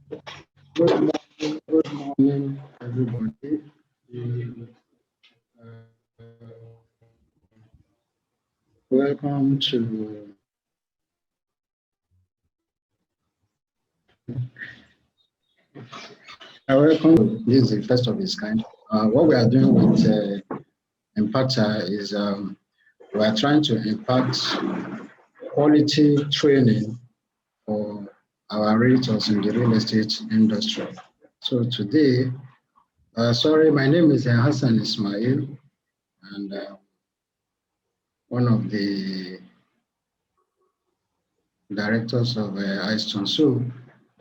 Good morning, everybody. Uh, welcome to welcome. This is the first of its kind. What we are doing with Imparta is we are trying to impart quality training for our realtors in the real estate industry. So today, sorry, my name is Hassan Ismail, and one of the directors of Eystone. So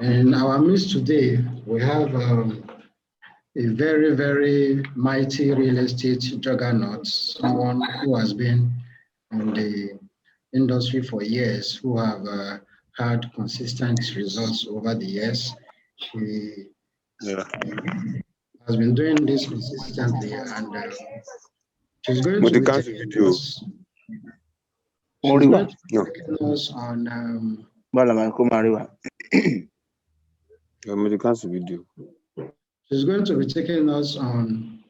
in our midst today, we have a very, very mighty real estate juggernaut, someone who has been in the industry for years, who have had consistent results over the years. She has been doing this consistently, and she's going to be taking us. She's going to be taking us on. She's going to be taking us on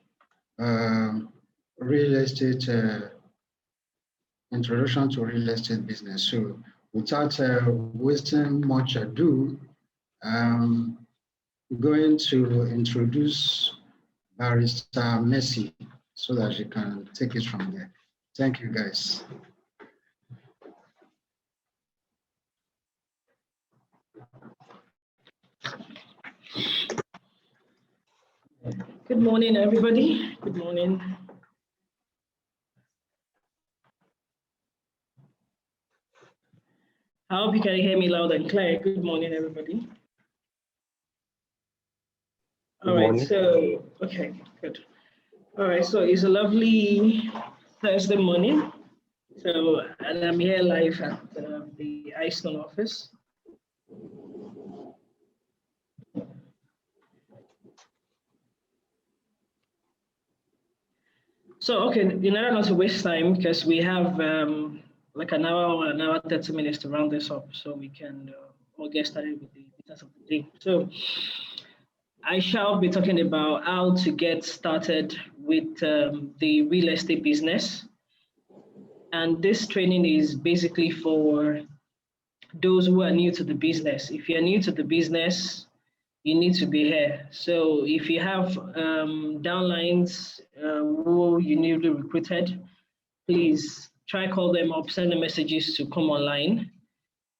real estate introduction to real estate business. So without wasting much ado, I'm going to introduce Barrister Messi so that she can take it from there. Thank you, guys. Good morning, everybody. Good morning. I hope you can hear me loud and clear. Good morning, everybody. All right, so, okay, good. All right, so it's a lovely Thursday morning. So, and I'm here live at the Eystone office. So, okay, in order not to waste time, because we have like an hour, 30 minutes to round this up, so we can all get started with the business of the day. So, I shall be talking about how to get started with the real estate business. And this training is basically for those who are new to the business. If you're new to the business, you need to be here. So if you have downlines who you newly recruited, please try call them up, send them messages to come online,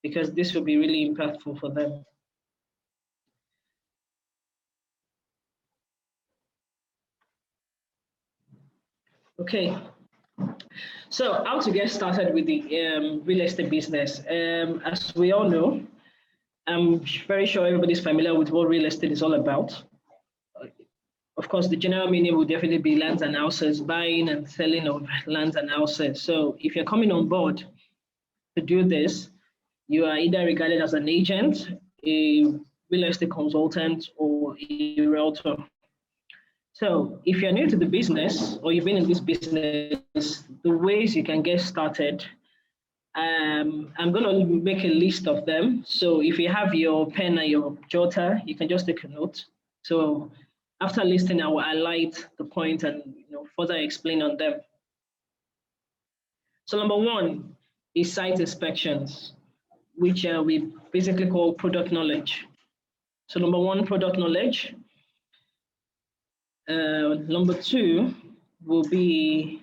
because this will be really impactful for them. Okay, so how to get started with the real estate business? As we all know, I'm very sure everybody's familiar with what real estate is all about. Of course, the general meaning would definitely be lands and houses, buying and selling of lands and houses. So if you're coming on board to do this, you are either regarded as an agent, a real estate consultant, or a realtor. So if you're new to the business or you've been in this business, the ways you can get started, I'm going to make a list of them. So if you have your pen and your jotter, you can just take a note. So after listing, I will highlight the point and further explain on them. So number one is site inspections, which we basically call product knowledge. So number one, product knowledge. Number two will be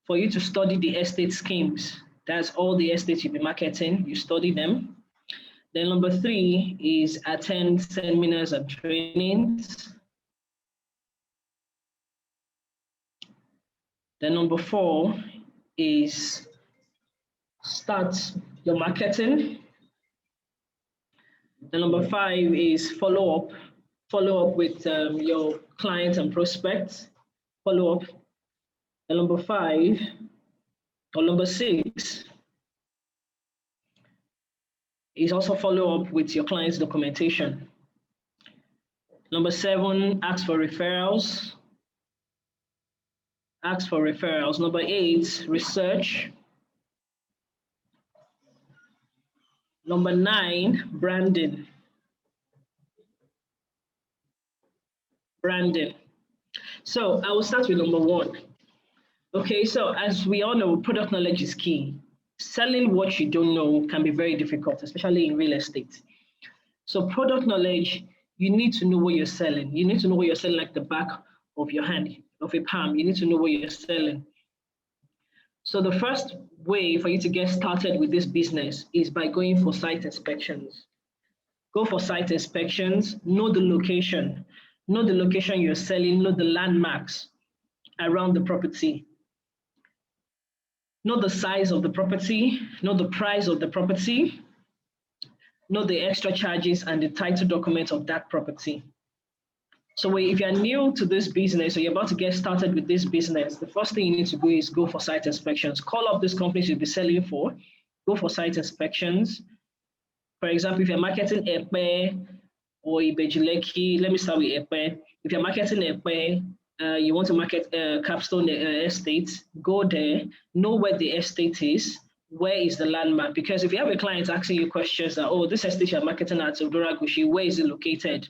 for you to study the estate schemes. That's all the estates you'll be marketing, you study them. Then number three is attend seminars and trainings. Then number four is start your marketing. Then number five is follow up with your clients and prospects, follow up. And number five, or number six, is also follow up with your client's documentation. Number seven, ask for referrals. Ask for referrals. Number eight, research. Number nine, branding. branding. So I will start with number one. Okay, so as we all know, product knowledge is key. Selling what you don't know can be very difficult, especially in real estate. So product knowledge, you need to know what you're selling. You need to know what you're selling like the back of your hand, of a palm. You need to know what you're selling. So the first way for you to get started with this business is by going for site inspections. Go for site inspections, know the location you're selling, know the landmarks around the property, know the size of the property, know the price of the property, know the extra charges and the title document of that property. So if you're new to this business or you're about to get started with this business, the first thing you need to do is go for site inspections. Call up these companies you'll be selling for, go for site inspections. For example, if you're marketing Epe or Ibejileki, let me start with Epe. If you're marketing Epe, you want to market Capstone Estate, go there, know where the estate is, where is the landmark. Because if you have a client asking you questions that, oh, this estate you're marketing at Odoragushi, where is it located?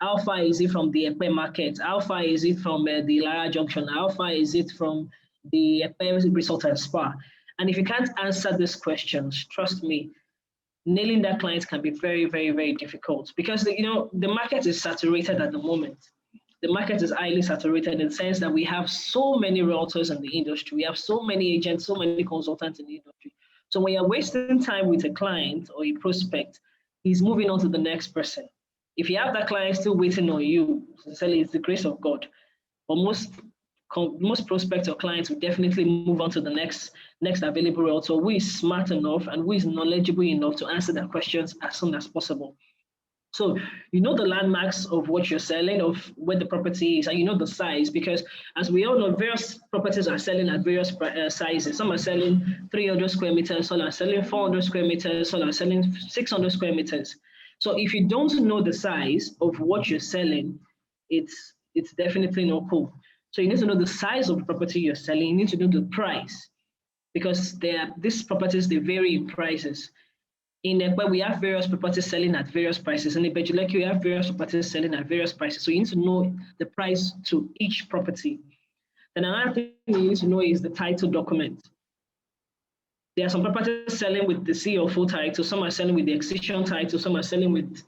How far is it from the Epe market? How far is it from the Lara Junction? How far is it from the Epe Resort and Spa? And if you can't answer these questions, trust me, nailing that client can be very, very, very difficult because the market is saturated at the moment. The market is highly saturated in the sense that we have so many realtors in the industry. We have so many agents, so many consultants in the industry. So when you're wasting time with a client or a prospect, he's moving on to the next person. If you have that client still waiting on you, sincerely, it's the grace of God. But most prospects or clients will definitely move on to the next available realtor who is smart enough and who is knowledgeable enough to answer their questions as soon as possible. So you know the landmarks of what you're selling, of where the property is, and you know the size, because as we all know, various properties are selling at various sizes. Some are selling 300 square meters, some are selling 400 square meters, some are selling 600 square meters. So if you don't know the size of what you're selling, it's definitely not cool. So you need to know the size of the property you're selling. You need to know the price because these properties, they vary in prices. In Ekpe, we have various properties selling at various prices. In Ibejileki, we have various properties selling at various prices. So you need to know the price to each property. Then another thing you need to know is the title document. There are some properties selling with the C or full title. Some are selling with the excision title. Some are selling with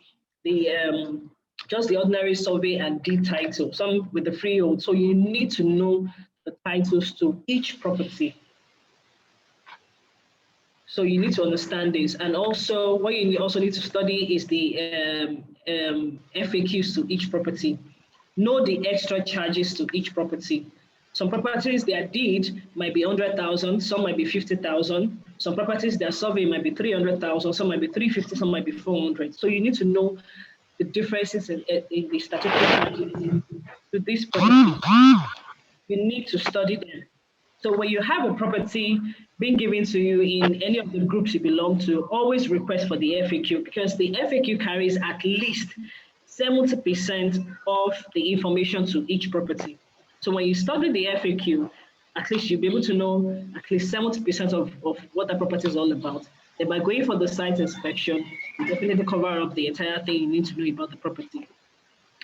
the just the ordinary survey and deed title. Some with the freehold. So you need to know the titles to each property. So you need to understand this. And also, what you also need to study is the FAQs to each property. Know the extra charges to each property. Some properties, their deed might be 100,000, some might be 50,000. Some properties, their survey might be 300,000, some might be 350, some might be 400. So you need to know the differences in the statutory charges to this property. You need to study them. So when you have a property being given to you in any of the groups you belong to, always request for the FAQ because the FAQ carries at least 70% of the information to each property. So when you study the FAQ, at least you'll be able to know at least 70% of what that property is all about. Then by going for the site inspection, you definitely cover up the entire thing you need to know about the property.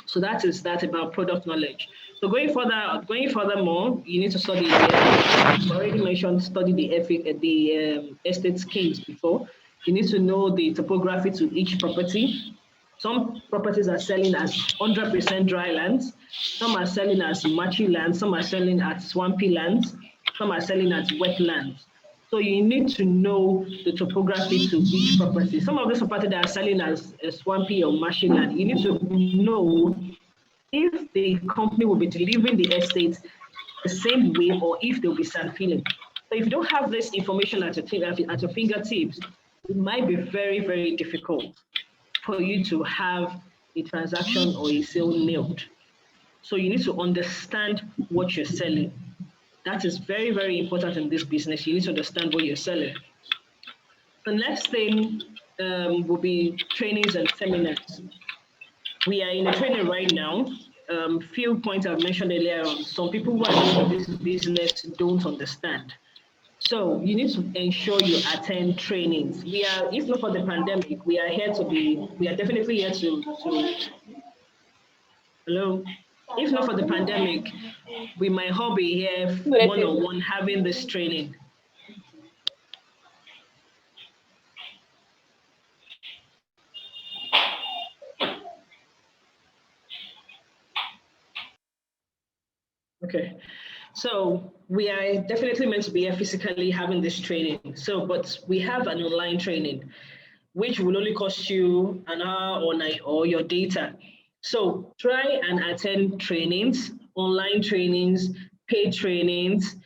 So that is that about product knowledge. So going furthermore, you need to study. I've already mentioned study the estate schemes before. You need to know the topography to each property. Some properties are selling as 100% dry lands. Some are selling as marshy lands. Some are selling as swampy lands. Some are selling as wetlands. So you need to know the topography to each property. Some of these properties that are selling as a swampy or marshy land, you need to know if the company will be delivering the estate the same way or if they'll be sand filling. So if you don't have this information at your fingertips, it might be very, very difficult for you to have a transaction or a sale nailed. So you need to understand what you're selling. That is very, very important in this business. You need to understand what you're selling. The next thing will be trainings and seminars. We are in a training right now. Few points I've mentioned earlier on. Some people who are in this business don't understand. So you need to ensure you attend trainings. We are, if not for the pandemic, we are definitely here to hello? If not for the pandemic, we might all be here one-on-one having this training. Okay, so we are definitely meant to be here physically having this training. So, but we have an online training, which will only cost you an hour or night or your data. So try and attend trainings, online trainings, paid trainings,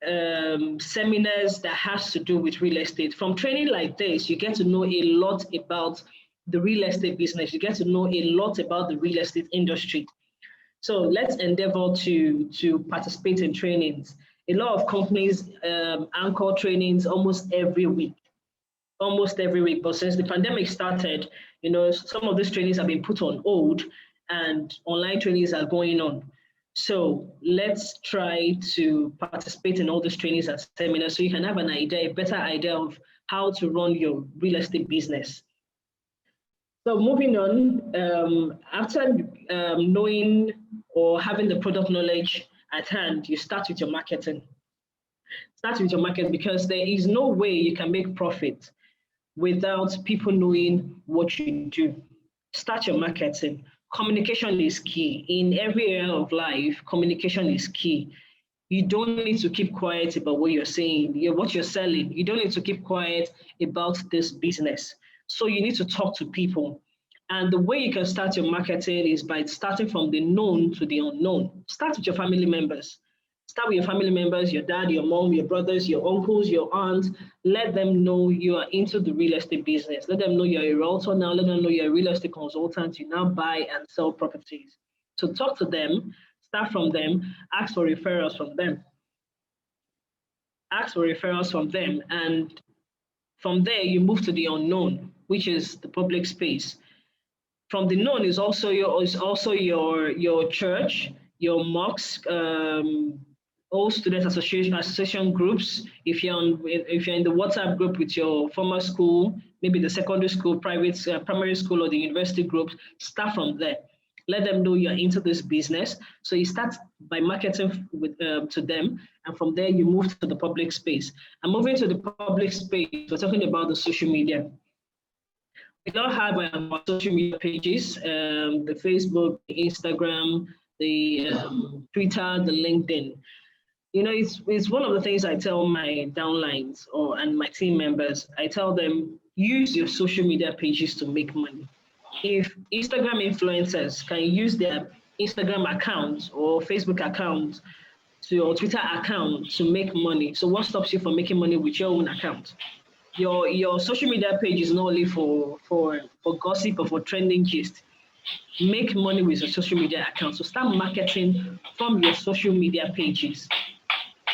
seminars that has to do with real estate. From training like this, you get to know a lot about the real estate business. You get to know a lot about the real estate industry. So let's endeavor to participate in trainings. A lot of companies anchor trainings almost every week. But since the pandemic started, some of these trainings have been put on hold and online trainings are going on. So let's try to participate in all these trainings and seminars so you can have an idea, a better idea of how to run your real estate business. So moving on, after knowing or having the product knowledge at hand, you start with your marketing. Start with your market because there is no way you can make profit without people knowing what you do. Start your marketing. Communication is key. In every area of life, communication is key. You don't need to keep quiet about what you're saying, what you're selling. You don't need to keep quiet about this business. So you need to talk to people. And the way you can start your marketing is by starting from the known to the unknown. Start with your family members. Start with your family members, your dad, your mom, your brothers, your uncles, your aunts. Let them know you are into the real estate business. Let them know you're a realtor now. Let them know you're a real estate consultant. You now buy and sell properties. So talk to them, start from them, ask for referrals from them. Ask for referrals from them. And from there, you move to the unknown, which is the public space. From the known is also your church, your mosque, all student association groups. If you're in the WhatsApp group with your former school, maybe the secondary school, private primary school, or the university groups, start from there. Let them know you're into this business. So you start by marketing to them, and from there you move to the public space. And moving to the public space, we're talking about the social media. We now have our social media pages, the Facebook, the Instagram, the Twitter, the LinkedIn. It's one of the things I tell my downlines and my team members. I tell them, use your social media pages to make money. If Instagram influencers can use their Instagram account or Facebook account or Twitter account to make money, so what stops you from making money with your own account? Your social media page is not only for gossip or for trending gist. Make money with your social media account. So start marketing from your social media pages.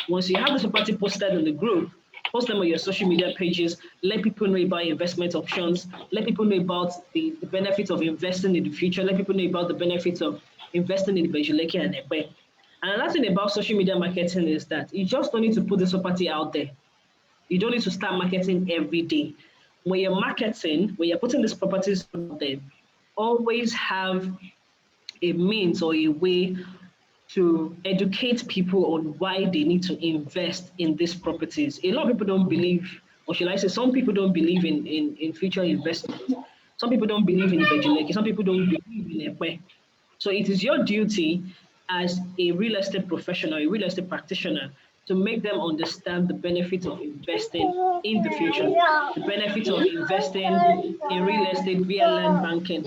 Once you have the property posted in the group, post them on your social media pages. Let people know about investment options. Let people know about the benefits of investing in the future. Let people know about the benefits of investing in the Bejuleke and Ekpe. And another thing about social media marketing is that you just don't need to put the property out there. You don't need to start marketing every day. When you're marketing, when you're putting these properties out there, always have a means or a way to educate people on why they need to invest in these properties. A lot of people don't believe, or should I say, some people don't believe in future investment. Some people don't believe in Bejuleke. Some people don't believe in Ekpe. So it is your duty as a real estate professional, a real estate practitioner, to make them understand the benefits of investing in the future, the benefits of investing in real estate via land banking.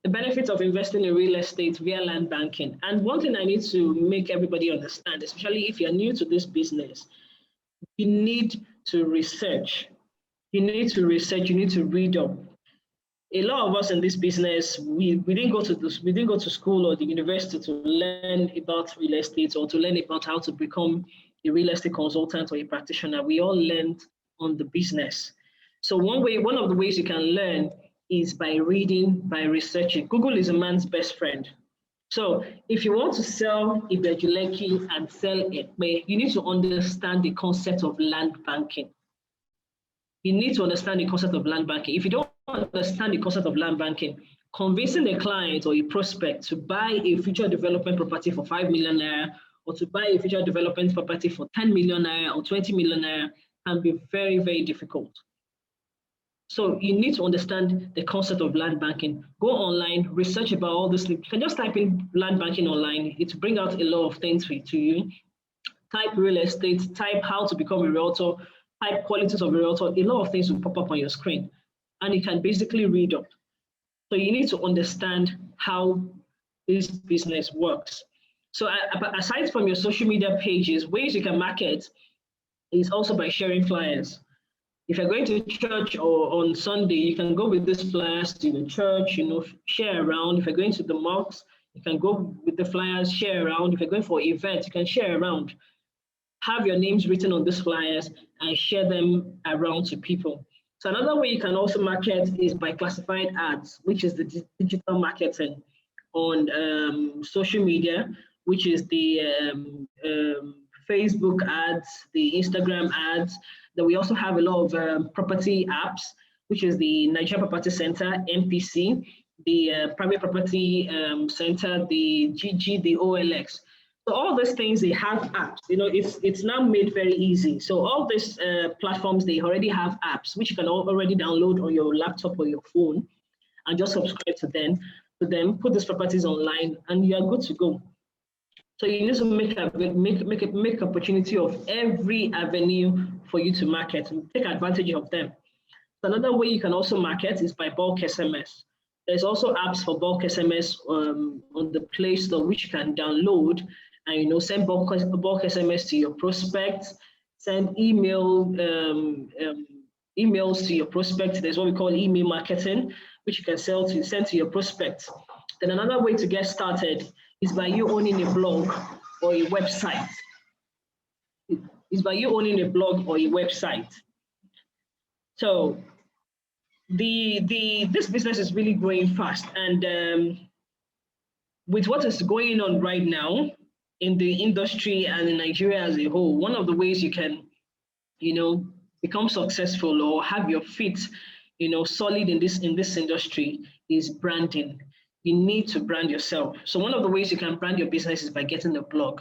The benefits of investing in real estate via land banking. And one thing I need to make everybody understand, especially if you're new to this business, you need to research. You need to research, you need to read up. A lot of us in this business, we didn't go to school or the university to learn about real estate or to learn about how to become a real estate consultant or a practitioner. We all learned on the business. So one of the ways you can learn is by reading, by researching. Google is a man's best friend. So if you want to sell Bejuleke and sell Ekpe, you need to understand the concept of land banking. You need to understand the concept of land banking. If you don't understand the concept of land banking, convincing a client or a prospect to buy a future development property for 5 million naira or to buy a future development property for 10 million naira or 20 million naira can be very, very difficult. So you need to understand the concept of land banking. Go online, research about all this. You can just type in land banking online. It will bring out a lot of things to you. Type real estate, type how to become a realtor, type qualities of a realtor. A lot of things will pop up on your screen and you can basically read up. So you need to understand how this business works. So aside from your social media pages, ways you can market is also by sharing flyers. If you're going to church or on Sunday, you can go with these flyers to the church, share around. If you're going to the mosques, you can go with the flyers, share around. If you're going for events, you can share around. Have your names written on these flyers and share them around to people. So another way you can also market is by classified ads, which is the digital marketing on social media, which is the Facebook ads, the Instagram ads. Then we also have a lot of property apps, which is the Nigeria Property Center, NPC, the Private Property Center, the GG, the OLX. So all these things, they have apps. It's now made very easy. So all these platforms, they already have apps, which you can already download on your laptop or your phone and just subscribe to them, put these properties online, and you are good to go. So you need to make opportunity of every avenue for you to market and take advantage of them. So another way you can also market is by bulk SMS. There's also apps for bulk SMS on the Play Store, which you can download and send bulk SMS to your prospects, send emails to your prospects. There's what we call email marketing, which you can send to your prospects. Then another way to get started is by you owning a blog or a website. So this business is really growing fast, and with what is going on right now in the industry and in Nigeria as a whole, one of the ways you can, become successful or have your feet, solid in this industry is branding. You need to brand yourself. So one of the ways you can brand your business is by getting a blog,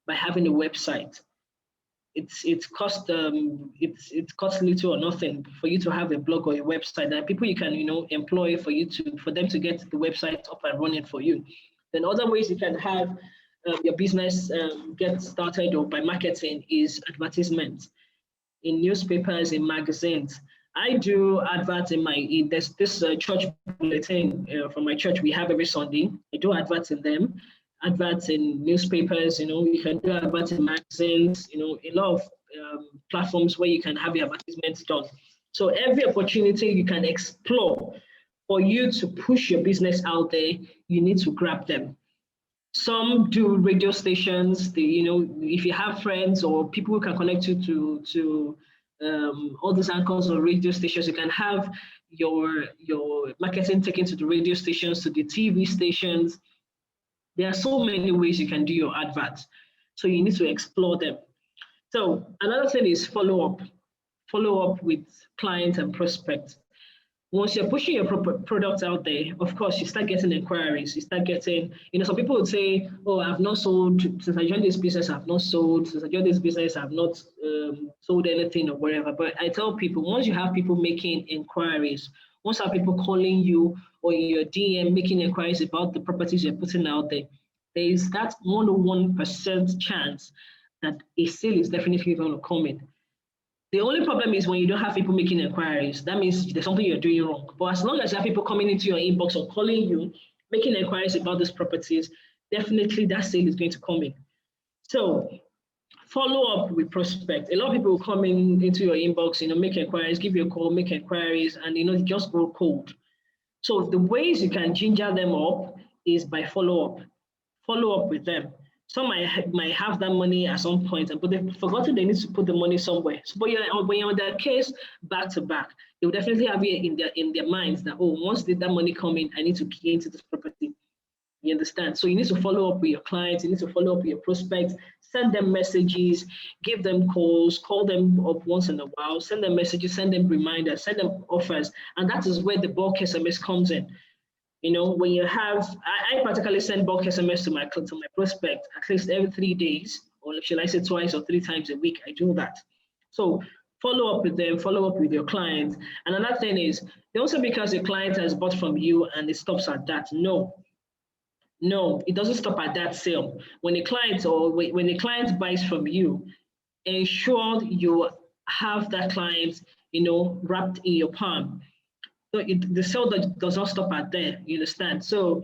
by having a website. It costs little or nothing for you to have a blog or a website. There are people you can employ for them to get the website up and running for you. Then other ways you can have your business get started or by marketing is advertisement in newspapers, in magazines. I do adverts there's this church bulletin from my church we have every Sunday. I do adverts in them, adverts in newspapers, you can do adverts in magazines, a lot of platforms where you can have your advertisements done. So every opportunity you can explore for you to push your business out there, you need to grab them. Some do radio stations. If you have friends or people who can connect you to all these anchors or radio stations, you can have your marketing taken to the radio stations, to the TV stations. There are so many ways you can do your adverts. So you need to explore them. So another thing is follow up with clients and prospects. Once you're pushing your product out there, of course, you start getting inquiries. You start getting, some people would say, oh, I've not sold, since I joined this business, I've not sold, since I joined this business, I've not sold anything or whatever. But I tell people, once you have people making inquiries, once you have people calling you or in your DM making inquiries about the properties you're putting out there, there is that 1% chance that a sale is definitely going to come in. The only problem is when you don't have people making inquiries. That means there's something you're doing wrong. But as long as you have people coming into your inbox or calling you, making inquiries about these properties, definitely that sale is going to come in. So follow up with prospects. A lot of people will come into your inbox, make inquiries, give you a call, make inquiries, and just go cold. So the ways you can ginger them up is by follow up with them. Some might have that money at some point, but they've forgotten they need to put the money somewhere. So, but when you're on that case back to back, they will definitely have it in their minds that, oh, once that money come in, I need to key into this property. You understand? So you need to follow up with your clients. You need to follow up with your prospects. Send them messages, give them calls, call them up once in a while, send them messages, send them reminders, send them offers. And that is where the bulk SMS comes in. You know, when you have, I particularly send bulk SMS to my prospect at least every 3 days, or should I say twice or 3 times a week. I do that. So follow up with them, follow up with your clients. And another thing is, also because your client has bought from you and it stops at that. No, it doesn't stop at that sale. When a client when a client buys from you, ensure you have that client, you know, wrapped in your palm. So the sale does not stop at there. You understand? So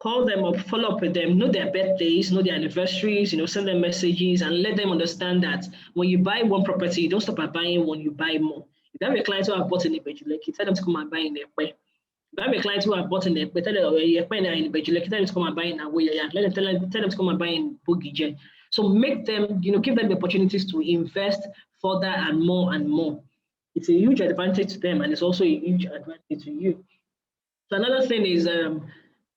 call them up, follow up with them, know their birthdays, know their anniversaries, you know, send them messages and let them understand that when you buy one property, you don't stop at buying one, you buy more. If you have a client who have bought in Ibejuleki, tell them to come and buy in Ekpe. If you have a client who have bought in Ekpe, tell them in Ibejuleki, tell them to come and buy in Awoyaya. Tell them to come and buy in Bogije. So make them, you know, give them the opportunities to invest further and more and more. It's a huge advantage to them, and it's also a huge advantage to you. So another thing is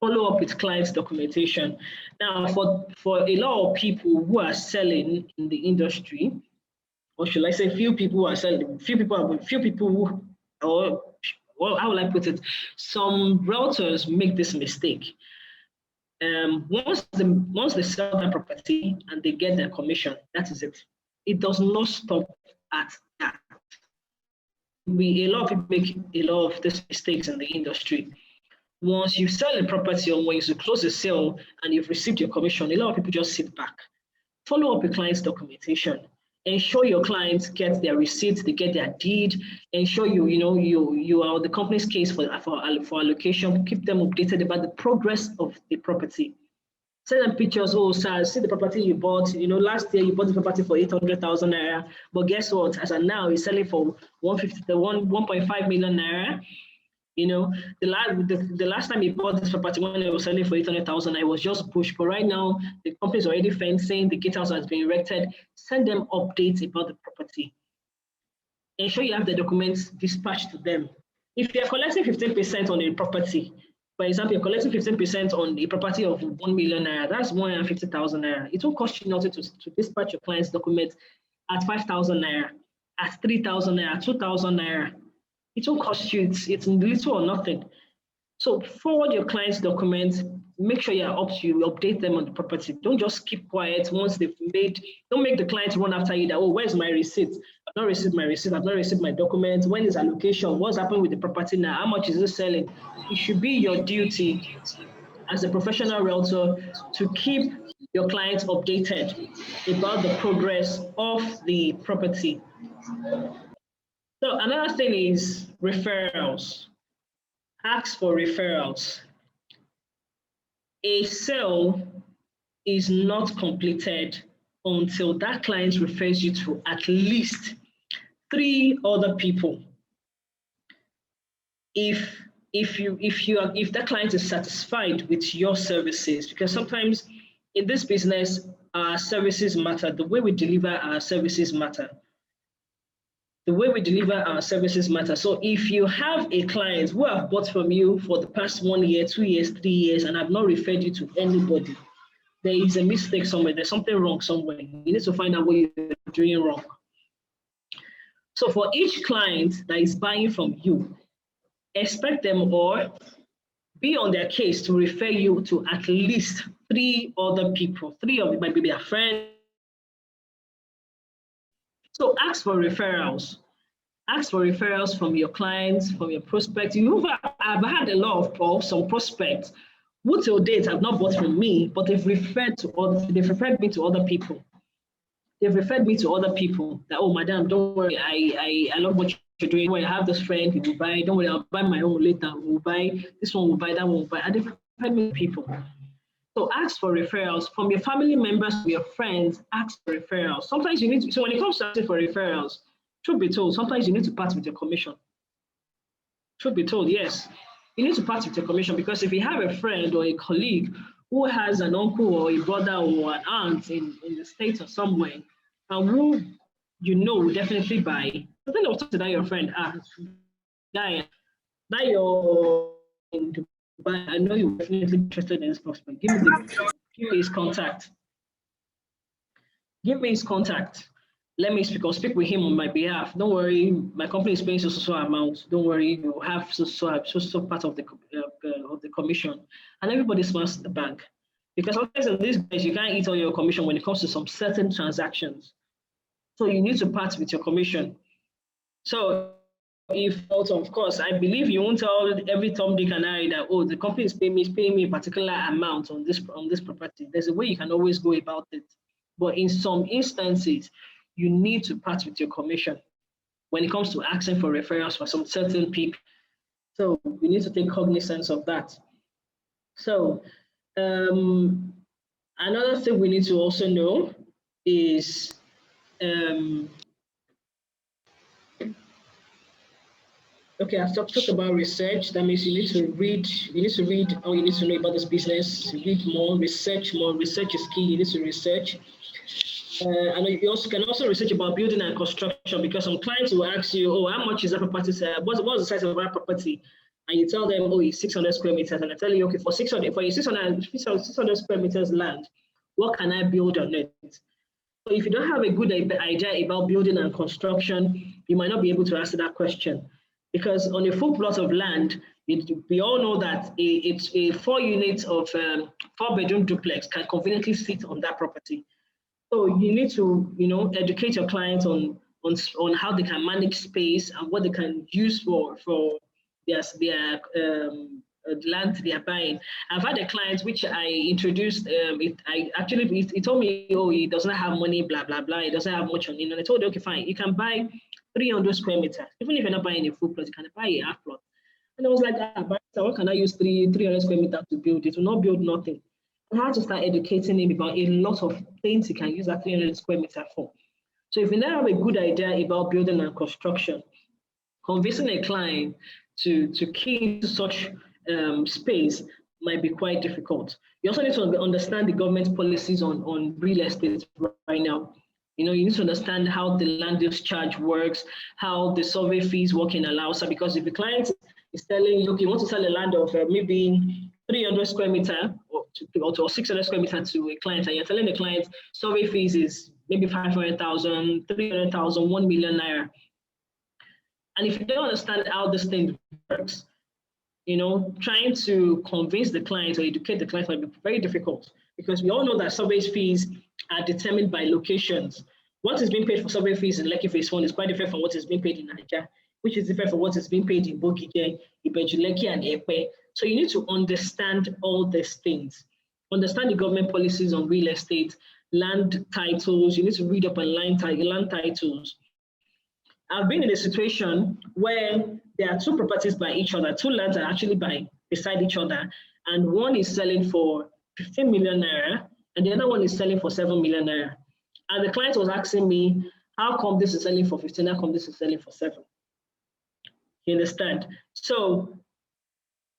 follow up with clients' documentation. Now, for a lot of people who are selling in the industry, or should I say, few people who are selling, few people who, or well, how will I put it? Some realtors make this mistake. Once they sell their property and they get their commission, that is it. It does not stop at that. A lot of people make a lot of these mistakes in the industry. Once you sell a property or when you close the sale and you've received your commission, a lot of people just sit back. Follow up with clients' documentation. Ensure your clients get their receipts, they get their deed. Ensure you are the company's case for allocation. Keep them updated about the progress of the property. Send them pictures. Oh, sir, see the property you bought. You know, last year you bought the property for 800,000 naira, but guess what? As of now, it's selling for 1.5 million naira. You know, the last time you bought this property when it was selling for 800,000, it was just bush. But right now, the company is already fencing, the gatehouse has been erected. Send them updates about the property. Ensure you have the documents dispatched to them. If you're collecting 15% on a property, for example, you're collecting 15% on a property of 1 million naira, that's 150,000 naira. It won't cost you nothing to dispatch your client's documents at 5,000 naira, at 3,000 naira, 2,000 naira. It won't cost you, it's little or nothing. So forward your client's documents, make sure you update them on the property. Don't just keep quiet once they've don't make the client run after you that, oh, where's my receipt? I've not received my receipt, I've not received my documents. When is allocation? What's happening with the property now? How much is it selling? It should be your duty as a professional realtor to keep your clients updated about the progress of the property. So another thing is referrals. Ask for referrals. A sale is not completed until that client refers you to at least 3 other people. If that client is satisfied with your services, because sometimes in this business, our services matter. The way we deliver our services matter. The way we deliver our services matter. So if you have a client who have bought from you for the past 1 year, 2 years, 3 years, and have not referred you to anybody, there is a mistake somewhere. There's something wrong somewhere. You need to find out what you're doing wrong. So for each client that is buying from you, expect them or be on their case to refer you to at least 3 other people. 3 of them might be their friends. So ask for referrals. Ask for referrals from your clients, from your prospects. I've had a lot of some prospects who till date have not bought from me, but they've referred me to other people. They've referred me to other people that, oh, madam, don't worry, I love what you're doing. I have this friend who will buy. Don't worry, I'll buy my own later. We'll buy this one, will buy that one, will buy. And they've referred me to people. So ask for referrals from your family members, from your friends. Ask for referrals. Sometimes you need to. So when it comes to asking for referrals, truth be told, sometimes you need to part with your commission. Truth be told, yes, you need to part with your commission, because if you have a friend or a colleague who has an uncle or a brother or an aunt in the States or somewhere, and who will definitely buy, something will talk to that your friend, guy, that your in Dubai, I know you're definitely interested in this prospect. Give me his contact. give me his contact. Let me speak or speak with him on my behalf. Don't worry, my company is paying so amount. Don't worry, you have so part of the commission, and everybody smiles at the bank, because sometimes in these days you can't eat all your commission when it comes to some certain transactions. So you need to part with your commission. So if also, of course, I believe you won't tell every Tom, Dick, and Harry that, oh, the company is paying me a particular amount on this property. There's a way you can always go about it. But in some instances, you need to part with your commission when it comes to asking for referrals for some certain people. So we need to take cognizance of that. So another thing we need to also know is okay, I've talked about research. That means you need to read all you need to know about this business, read more, research more. Research is key. You need to research. And you also can research about building and construction, because some clients will ask you, oh, how much is that property? What's the size of that property? And you tell them, oh, it's 600 square meters. And I tell you, okay, for 600 square meters land, what can I build on it? So if you don't have a good idea about building and construction, you might not be able to answer that question. Because on a full plot of land, we all know that it's a 4 units of 4-bedroom duplex can conveniently sit on that property. So you need to, educate your clients on how they can manage space and what they can use for their land they are buying. I've had a client which I introduced. He told me, oh, he doesn't have money, blah blah blah. He doesn't have much on him, and I told him, okay, fine, you can buy 300 square meters. Even if you're not buying a full plot, you can buy a half plot. And I was like, what can I use 300 square meters to build? It will not build nothing. I had to start educating him about a lot of things he can use that 300 square meter for. So if you now have a good idea about building and construction, convincing a client to key into such space might be quite difficult. You also need to understand the government policies on real estate right now. You need to understand how the land use charge works, how the survey fees work in Alausa, because if the client is telling you, okay, you want to sell a land of maybe 300 square meter or 600 square meter to a client, and you're telling the client survey fees is maybe 500,000, 300,000, 1 million naira. And if you don't understand how this thing works, trying to convince the client or educate the client might be very difficult, because we all know that survey fees are determined by locations. What is being paid for survey fees in Lekki Phase 1 is quite different from what is being paid in Naija, which is different from what is being paid in Bogige, Ibejuleki, and Epe. So you need to understand all these things. Understand the government policies on real estate, land titles. You need to read up on land titles. I've been in a situation where there are 2 properties by each other. 2 lands are actually beside each other, and one is selling for 15 million naira, and the other one is selling for 7 million naira. And the client was asking me, how come this is selling for 15? How come this is selling for 7? You understand? So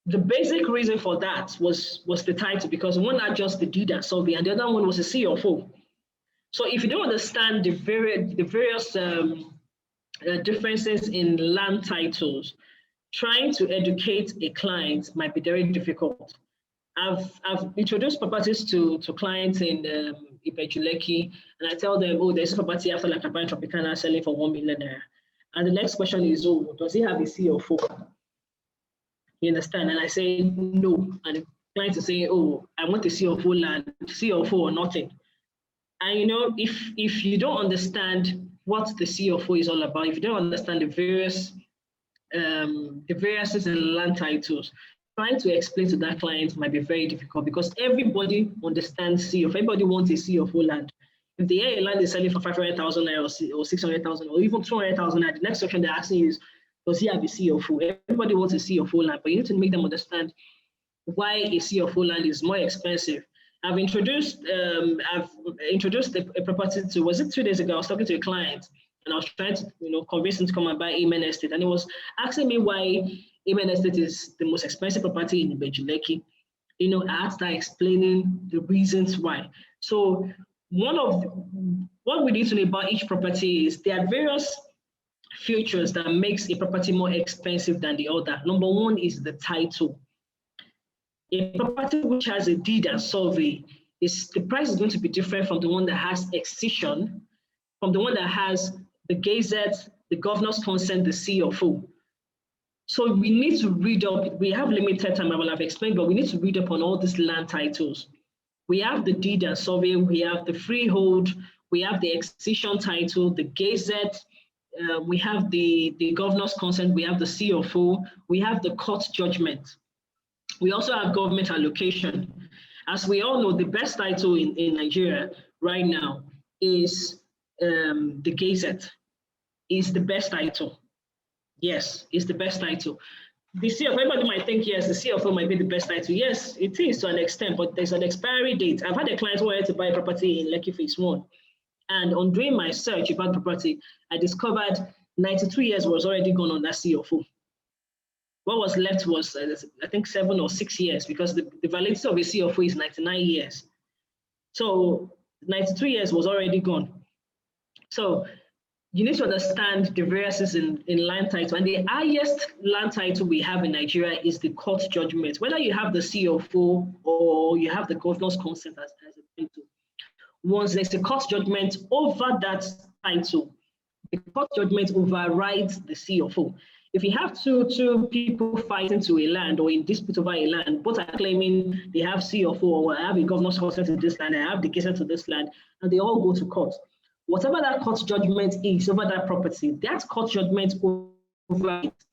the basic reason for that was the title, because one had just the deed and survey, and the other one was a CFO. So if you don't understand the various differences in land titles, trying to educate a client might be very difficult. I've introduced properties to clients in Ibejuleki, and I tell them, oh, there's a property after like a branch of Tropicana selling for 1 million naira. And the next question is, oh, does he have a CFO? You understand? And I say no. And the client is saying, oh, I want a CFO land, CFO or nothing. And if you don't understand what the CFO is all about, if you don't understand the various variances in land titles, trying to explain to that client might be very difficult, because everybody understands CFO. Everybody wants a CFO land. If the area land is selling for 500,000 naira or 600,000 or even 200,000 naira, the next question they're asking is, does he have a CFO? Everybody wants a CFO land, but you need to make them understand why a CFO land is more expensive. I've introduced a property to, was it 2 days ago? I was talking to a client, and I was trying to convince him to come and buy Amen Estate, and he was asking me why Amen Estate is the most expensive property in Ibejuleki. I had to start explaining the reasons why. So what we need to know about each property is there are various features that makes a property more expensive than the other. Number one is the title. A property which has a deed and survey the price is going to be different from the one that has excision, from the one that has the gazette, the governor's consent, the CFO. So we need to read up. We have limited time, I will have explained, but we need to read up on all these land titles. We have the deed and survey, we have the freehold, we have the excision title, the gazette, we have the governor's consent, we have the CFO, we have the court judgment. We also have government allocation. As we all know, the best title in Nigeria right now is the gazette, is the best title. Yes, it's the best title. The CFO, everybody might think, yes, the CFO might be the best title. Yes, it is to an extent, but there's an expiry date. I've had a client who wanted to buy property in Lekki Phase 1. And on doing my search about property, I discovered 92 years was already gone on that CFO. What was left was, I think, 7 or 6 years, because the validity of a CFO is 99 years. So 92 years was already gone. So you need to understand the variances in land title. And the highest land title we have in Nigeria is the court judgment. Whether you have the CFO or you have the governor's consent as a title. Once there's a court judgment over that title, the court judgment overrides the CFO. If you have two people fighting to a land or in dispute over a land, both are claiming they have CFO or I have a governor's consent to this land, I have the case to this land, and they all go to court. Whatever that court judgment is over that property, that court judgment overrides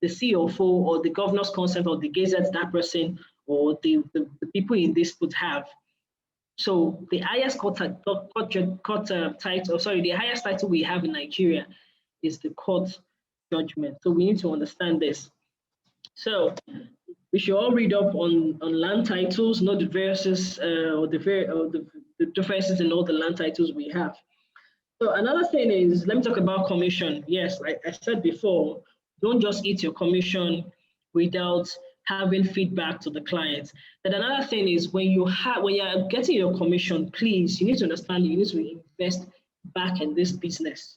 the CFO or the governor's consent or the gazette that person or the people in dispute have. So the highest the highest title we have in Nigeria is the court judgment. So we need to understand this. So we should all read up on land titles, know the variances or the differences in all the land titles we have. So another thing is, let me talk about commission. Yes, like I said before, don't just eat your commission without having feedback to the client. Then another thing is, when you're getting your commission, please, you need to understand you need to invest back in this business.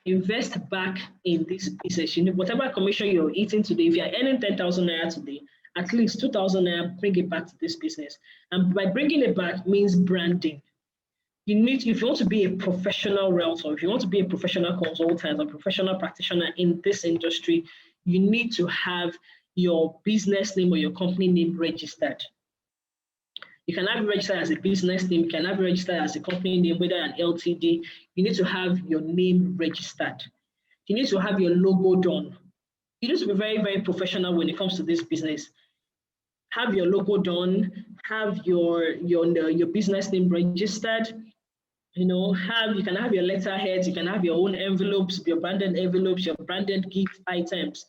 Invest back in this business. You know, whatever commission you're eating today, if you're earning 10,000 naira today, at least 2,000 naira, bring it back to this business. And by bringing it back means branding. You need, if you want to be a professional realtor, if you want to be a professional consultant or professional practitioner in this industry, you need to have your business name or your company name registered. You can have it registered as a business name, you can have it registered as a company name, whether an LTD. You need to have your name registered. You need to have your logo done. You need to be very, very professional when it comes to this business. Have your logo done, have your business name registered. You know, you can have your letterheads, you can have your own envelopes, your branded envelopes, your branded gift items.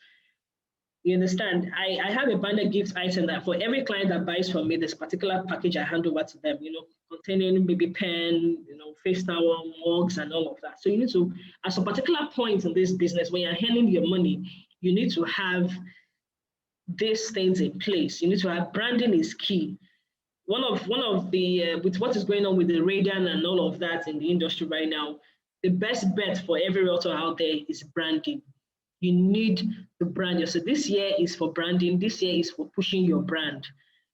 You understand? I have a branded gift item that for every client that buys from me, this particular package I hand over to them, you know, containing maybe pen, you know, face towel, mugs, and all of that. So you need to, at a particular point in this business, when you're handling your money, you need to have these things in place. You need to have branding is key. One of the with what is going on with the Radian and all of that in the industry right now, the best bet for every realtor out there is branding. You need to brand yourself. This year is for branding. This year is for pushing your brand.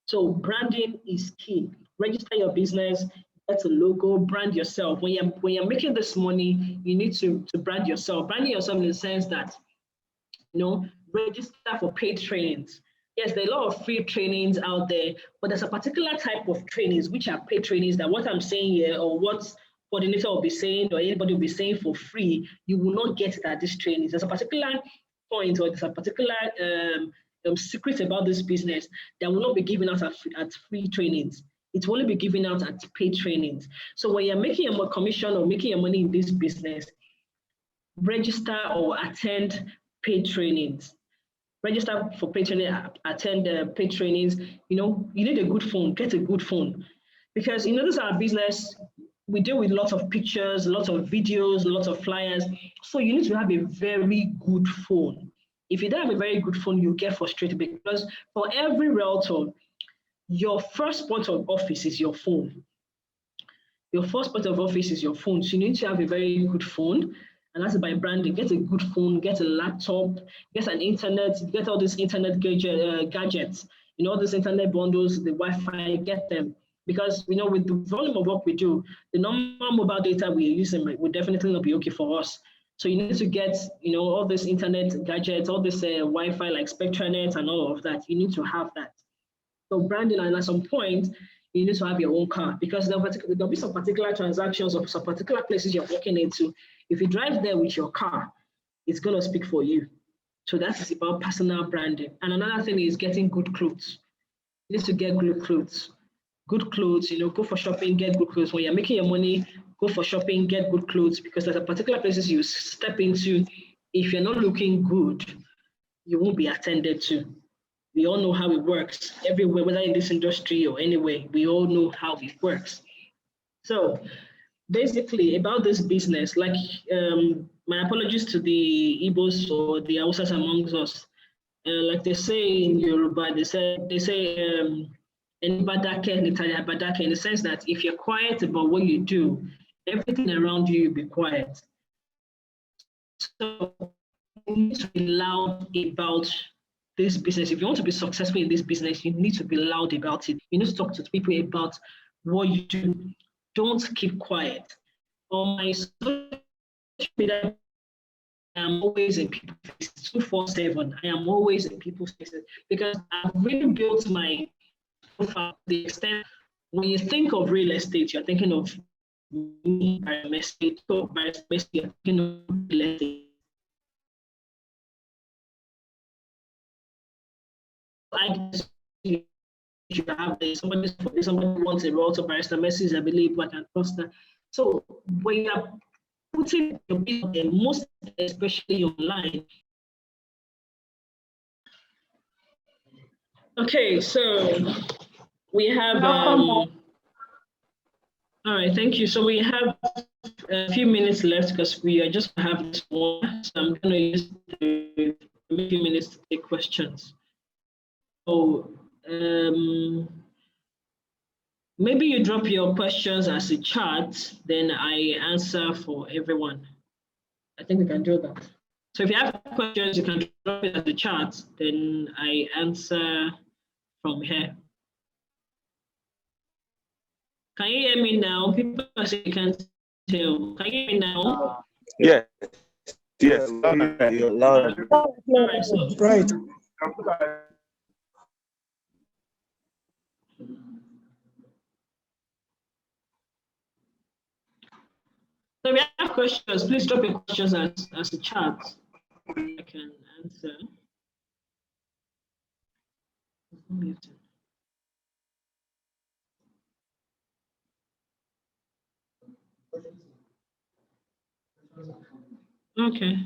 So branding is key. Register your business, get a logo, brand yourself. When you're making this money, you need to brand yourself. Branding yourself in the sense that, you know, register for paid trainings. Yes, there are a lot of free trainings out there, but there's a particular type of trainings which are paid trainings that what I'm saying here or what coordinator will be saying or anybody will be saying for free, you will not get it at these trainings. There's a particular point or there's a particular secret about this business that will not be given out at free trainings. It will only be given out at paid trainings. So when you're making your commission or making your money in this business, register or attend paid trainings. Register for paid training, attend paid trainings. You know, you need a good phone, get a good phone. Because, you know, this is our business. We deal with lots of pictures, lots of videos, lots of flyers. So you need to have a very good phone. If you don't have a very good phone, you get frustrated because for every realtor, your first point of office is your phone. Your first point of office is your phone. So you need to have a very good phone. And that's by branding. Get a good phone, get a laptop, get an internet, get all these internet gadgets, you know, all these internet bundles, the Wi-Fi, get them. Because with the volume of work we do, the normal mobile data we're using would definitely not be okay for us. So you need to get all this internet gadgets, all this Wi-Fi like SpectraNet and all of that. You need to have that. So branding, and at some point you need to have your own car, because there'll be some particular transactions or some particular places you're walking into. If you drive there with your car, it's going to speak for you. So that is about personal branding. And another thing is getting good clothes. You need to get good clothes. Good clothes, go for shopping, get good clothes. When you're making your money, go for shopping, get good clothes, because there's a particular places you step into. If you're not looking good, you won't be attended to. We all know how it works everywhere, whether in this industry or anywhere, we all know how it works. So basically about this business, like my apologies to the Igbos or the Hausas amongst us. Like they say in Yoruba, they say in the sense that if you're quiet about what you do, everything around you will be quiet. So you need to be loud about this business. If you want to be successful in this business, you need to be loud about it. You need to talk to people about what you do. Don't keep quiet. On my social media, I am always in people's faces, 247. I am always in people's faces, because I've really built my profile to the extent when you think of real estate, you're thinking of me, by message, you're thinking of real estate. You have this, somebody wants a role to Barrister Message, I believe, I can trust that. So when you're putting your business, most especially online. Okay, so we have all right, thank you. So we have a few minutes left, because we are just going to have this one. So I'm going to use a few minutes to take questions. So maybe you drop your questions as a chat, then I answer for everyone. I think we can do that. So if you have questions, you can drop it as a chat, then I answer from here. Can you hear me now? People are saying you can't tell. Can you hear me now? Yes. Yes. Loud. Right. So if you have questions, please drop your questions as a chat. I can answer. Okay.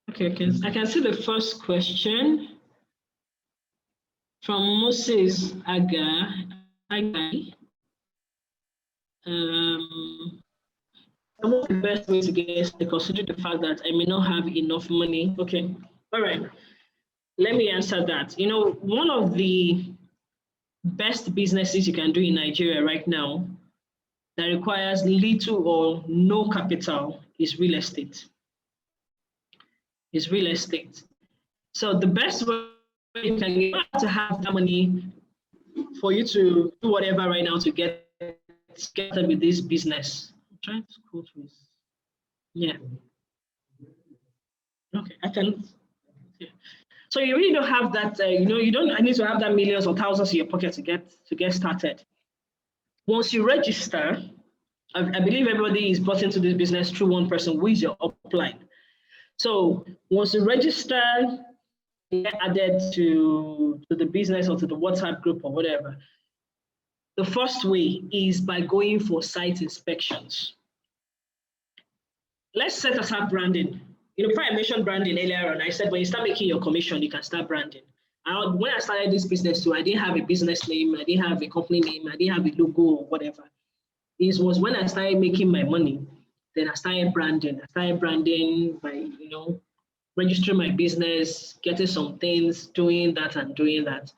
Okay. I can see the first question from Moses Agai. What's the best way to get started, considering the fact that I may not have enough money? Okay. All right. Let me answer that. One of the best businesses you can do in Nigeria right now that requires little or no capital is real estate. So the best way you can get to have that money for you to do whatever right now to get started with this business. I'm trying to go through this. Yeah. Okay, I can. Yeah. So you really don't have that. You don't need to have that millions or thousands in your pocket to get started. Once you register, I believe everybody is brought into this business through one person who is your upline. So once you register, you get added to the business or to the WhatsApp group or whatever. The first way is by going for site inspections. Let's set aside branding. Before I mentioned branding earlier on, I said when you start making your commission, you can start branding. When I started this business too, I didn't have a business name, I didn't have a company name, I didn't have a logo or whatever. It was when I started making my money, then I started branding. I started branding by, registering my business, getting some things, doing that and doing that.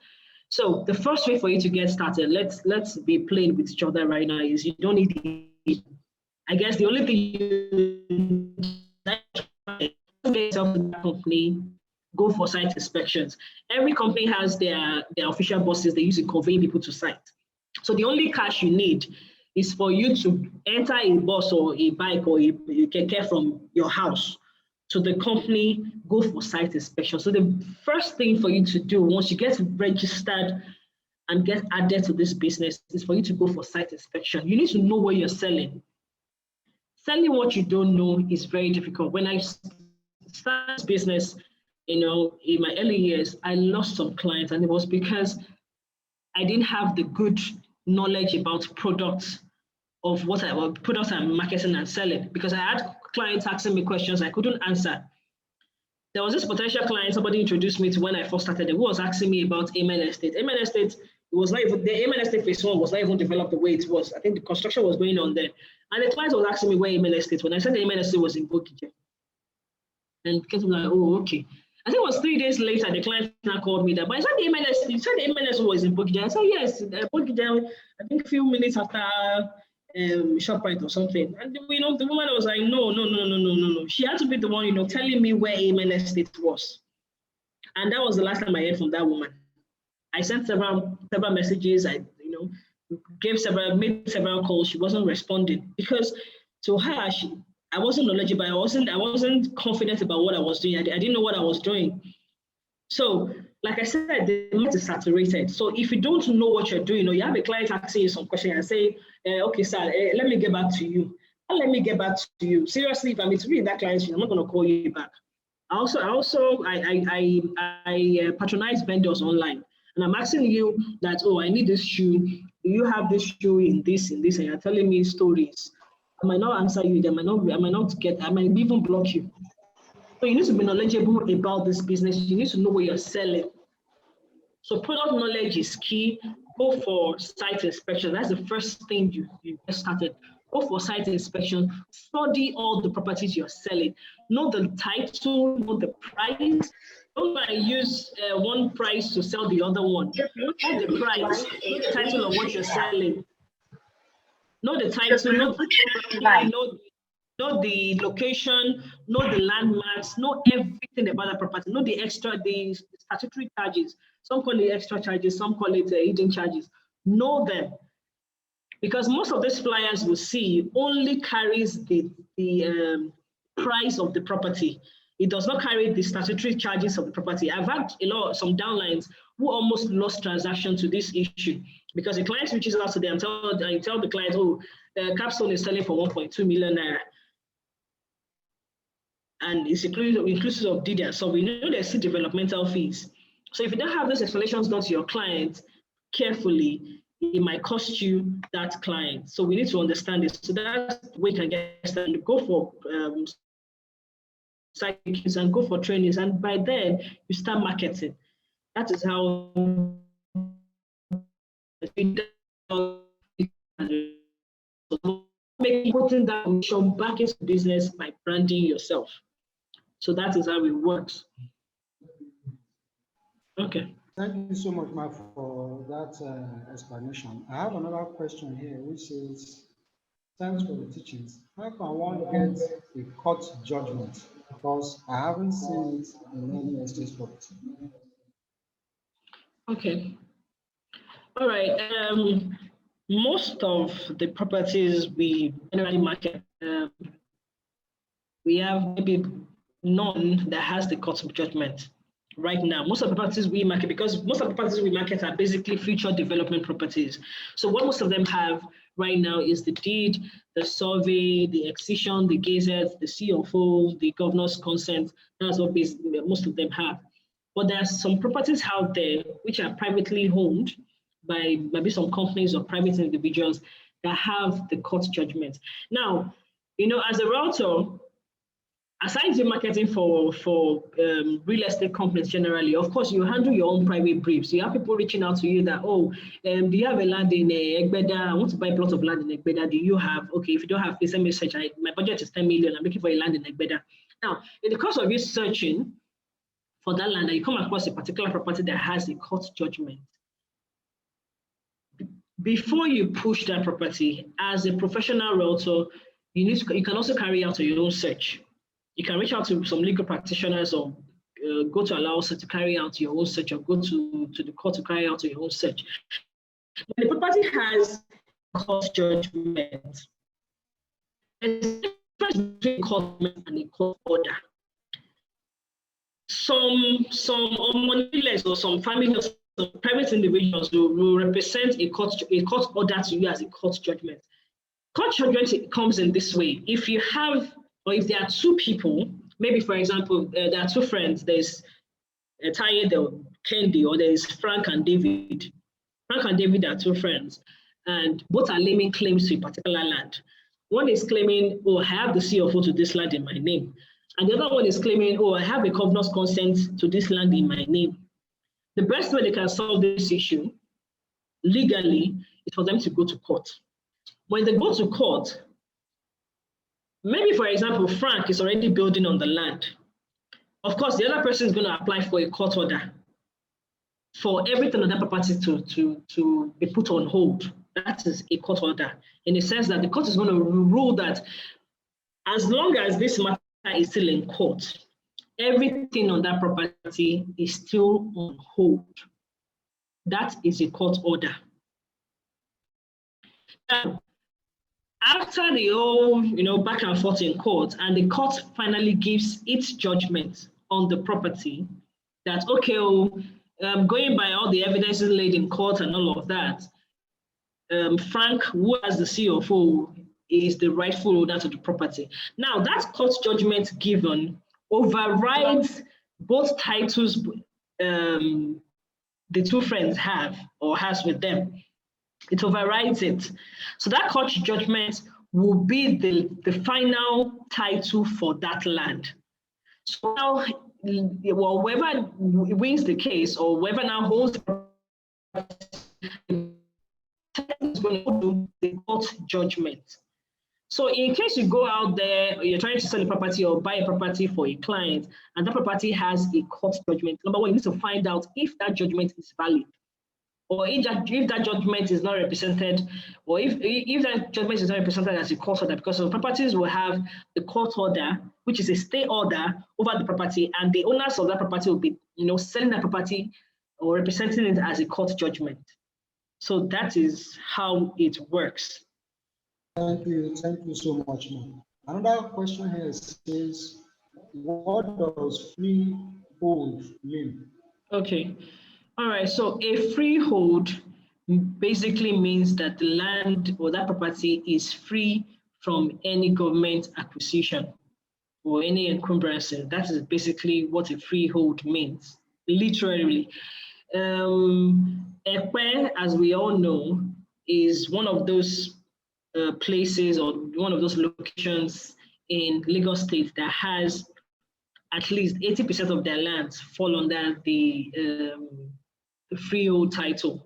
So the first way for you to get started, let's be plain with each other right now, is you don't need it. I guess the only thing you get yourself to that company, go for site inspections. Every company has their official buses they use to convey people to site. So the only cash you need is for you to enter a bus or a bike or a keke from your house to the company, go for site inspection. So the first thing for you to do once you get registered and get added to this business is for you to go for site inspection. You need to know what you're selling. Selling what you don't know is very difficult. When I started this business, in my early years, I lost some clients, and it was because I didn't have the good knowledge about products of what products I'm marketing and selling, because I had clients asking me questions I couldn't answer. There was this potential client somebody introduced me to when I first started, who was asking me about Amen Estate. Amen Estate, it was not even, the Amen Estate phase 1 was not even developed the way it was. I think the construction was going on there. And the client was asking me where Amen Estate. When I said the Amen Estate was in Bokije. And the client was like, oh, okay. I think it was 3 days later, the client now called me that, but I said the Amen Estate, you said the Amen Estate was in Bokije. I said, yes, Bokije, I think a few minutes after ShopRite or something. And the woman was like, no. She had to be the one, telling me where Amen Estate was. And that was the last time I heard from that woman. I sent several messages. I made several calls. She wasn't responding because to her, I wasn't knowledgeable. I wasn't confident about what I was doing. I didn't know what I was doing. So, like I said, the market is saturated. So if you don't know what you're doing, or you have a client asking you some question and say, okay, sir, let me get back to you. And let me get back to you. Seriously, if I'm interviewing that client, I'm not going to call you back. I patronize vendors online. And I'm asking you that, oh, I need this shoe. Do you have this shoe in this, and you're telling me stories? I might not answer you. I might even block you. So you need to be knowledgeable about this business. You need to know what you're selling. So product knowledge is key. Go for site inspection. That's the first thing you get started. Go for site inspection. Study all the properties you're selling. Know the title, know the price. Don't use one price to sell the other one. Look at the price, know the title of what you're selling. Know the title, know the location, know the landmarks, know everything about the property, know the statutory charges. Some call it extra charges, some call it hidden charges. Know them. Because most of these flyers we see only carries the price of the property. It does not carry the statutory charges of the property. I've had some downlines who almost lost transaction to this issue because the client reaches out to them and tell the client, oh, Capstone is selling for 1.2 million naira. And it's inclusive of DDR. So we know there's still developmental fees. So if you don't have those explanations done to your client carefully, it might cost you that client. So we need to understand this. So that's the way you can get started. Go for cycles and go for trainings, and by then you start marketing. That is how putting that mission back into business by branding yourself. So that is how it works. Okay. Thank you so much, Mark, for that explanation. I have another question here, which is, thanks for the teachings. How can one get a court judgment? Because I haven't seen it in any estate property. Okay. All right. Most of the properties we generally market, we have maybe none that has the court of judgment right now. Most of the properties we market, because most of the properties we market are basically future development properties. So what most of them have right now is the deed, the survey, the excision, the gazette, the CFO, the governor's consent. That's what most of them have. But there are some properties out there which are privately owned by maybe some companies or private individuals that have the court judgment. Now, as a realtor, aside from marketing for real estate companies generally, of course, you handle your own private briefs. You have people reaching out to you that, oh, do you have a land in Egbeda? I want to buy a plot of land in Egbeda. Do you have? Okay, if you don't have, please send me a search. My budget is 10 million. I'm looking for a land in Egbeda. Now, in the course of you searching for that land, and you come across a particular property that has a court judgment, before you push that property, as a professional realtor, you can also carry out your own search. You can reach out to some legal practitioners or go to allow us to carry out your own search or go to the court to carry out your own search. When the property has court judgment, there's a difference between court judgment and a court order. Some moneyless or some families, some private individuals will represent a court order to you as a court judgment. Court judgment comes in this way. If you have, or if there are two people, maybe for example, there are two friends, there's Taye and Kendi, or there's Frank and David. Frank and David are two friends, and both are laying claims to a particular land. One is claiming, oh, I have the CFO to this land in my name. And the other one is claiming, oh, I have a covenant consent to this land in my name. The best way they can solve this issue legally is for them to go to court. When they go to court, maybe, for example, Frank is already building on the land. Of course, the other person is going to apply for a court order for everything on that property to be put on hold. That is a court order, in the sense that the court is going to rule that as long as this matter is still in court, everything on that property is still on hold. That is a court order. Now, after the whole, back and forth in court, and the court finally gives its judgment on the property, that okay, going by all the evidences laid in court and all of that, Frank, who has the CFO, is the rightful owner to the property. Now, that court judgment given overrides both titles the two friends have or has with them. It overrides it. So that court judgment will be the final title for that land. So now, whoever wins the case or whoever now holds the property is going to do the court judgment. So in case you go out there, you're trying to sell a property or buy a property for a client, and that property has a court judgment, number one, you need to find out if that judgment is valid, or if that judgment is not represented, or if that judgment is not represented as a court order, because some properties will have the court order, which is a stay order over the property, and the owners of that property will be, selling that property or representing it as a court judgment. So that is how it works. Thank you so much, ma'am. Another question here says, what does freehold mean? Okay, all right. So a freehold basically means that the land or that property is free from any government acquisition or any encumbrance. That is basically what a freehold means, literally. Ekpe, as we all know, is one of those places or one of those locations in Lagos State that has at least 80% of their lands fall under the freehold title.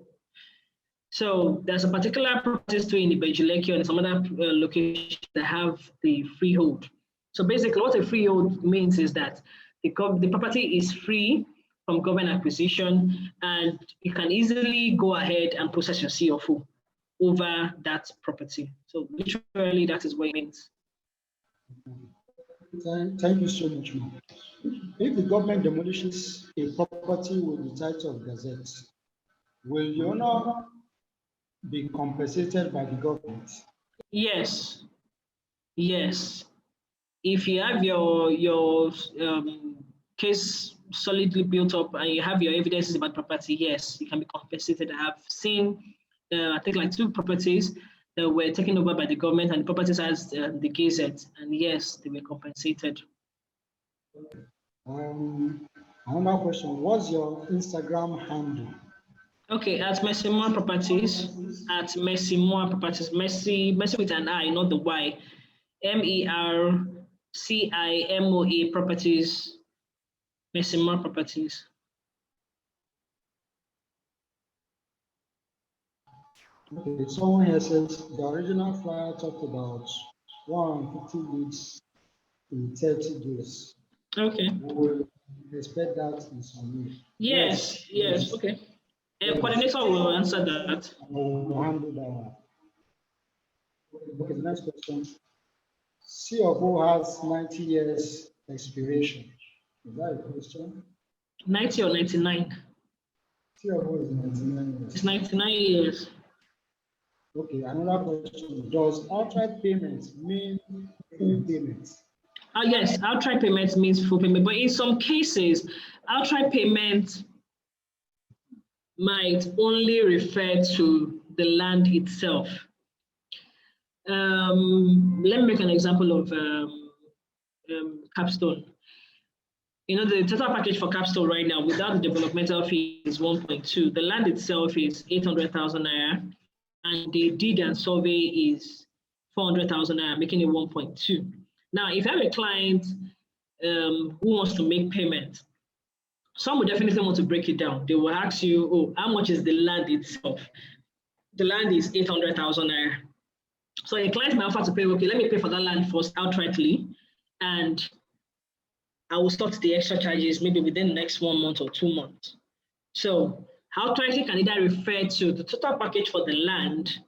So there's a particular properties too in Ibejuleki and some other locations that have the freehold. So basically what a freehold means is that the property is free from government acquisition, and you can easily go ahead and process your CFO over that property. So literally that is what it means. Thank you so much, ma'am. If the government demolishes a property with the title of Gazette, will the owner be compensated by the government? Yes. If you have your case solidly built up and you have your evidences about property, yes, you can be compensated. I have seen, I think, like 2 properties that were taken over by the government, and the properties has the Gazette, and yes, they were compensated. Another question, what's your Instagram handle? Okay, at Mercy Moore Properties, Mercy with an I, not the Y, MERCIMOA Properties, Mercy Moore Properties. Okay, someone here says the original flyer talked about 150 leads in 30 days. Okay. We will expect that in some way. Yes. Okay. Coordinator will answer that. I will handle that. Okay, the next question. CFO has 90 years expiration. Is that a question? 90 or 99? CFO is 99 years. It's 99 years. Okay, another question. Does outright payments mean full payments? Yes, outright payment means full payment, but in some cases, outright payment might only refer to the land itself. Let me make an example of Capstone. You know, the total package for Capstone right now without the developmental fee is 1.2. The land itself is 800,000 naira, and the deed and survey is 400,000 naira, making it 1.2. Now, if you have a client who wants to make payment, some would definitely want to break it down. They will ask you, oh, how much is the land itself? The land is 800,000 naira. So a client may offer to pay, okay, let me pay for that land first outrightly, and I will sort the extra charges maybe within the next 1 month or 2 months. So outrightly can either refer to the total package for the land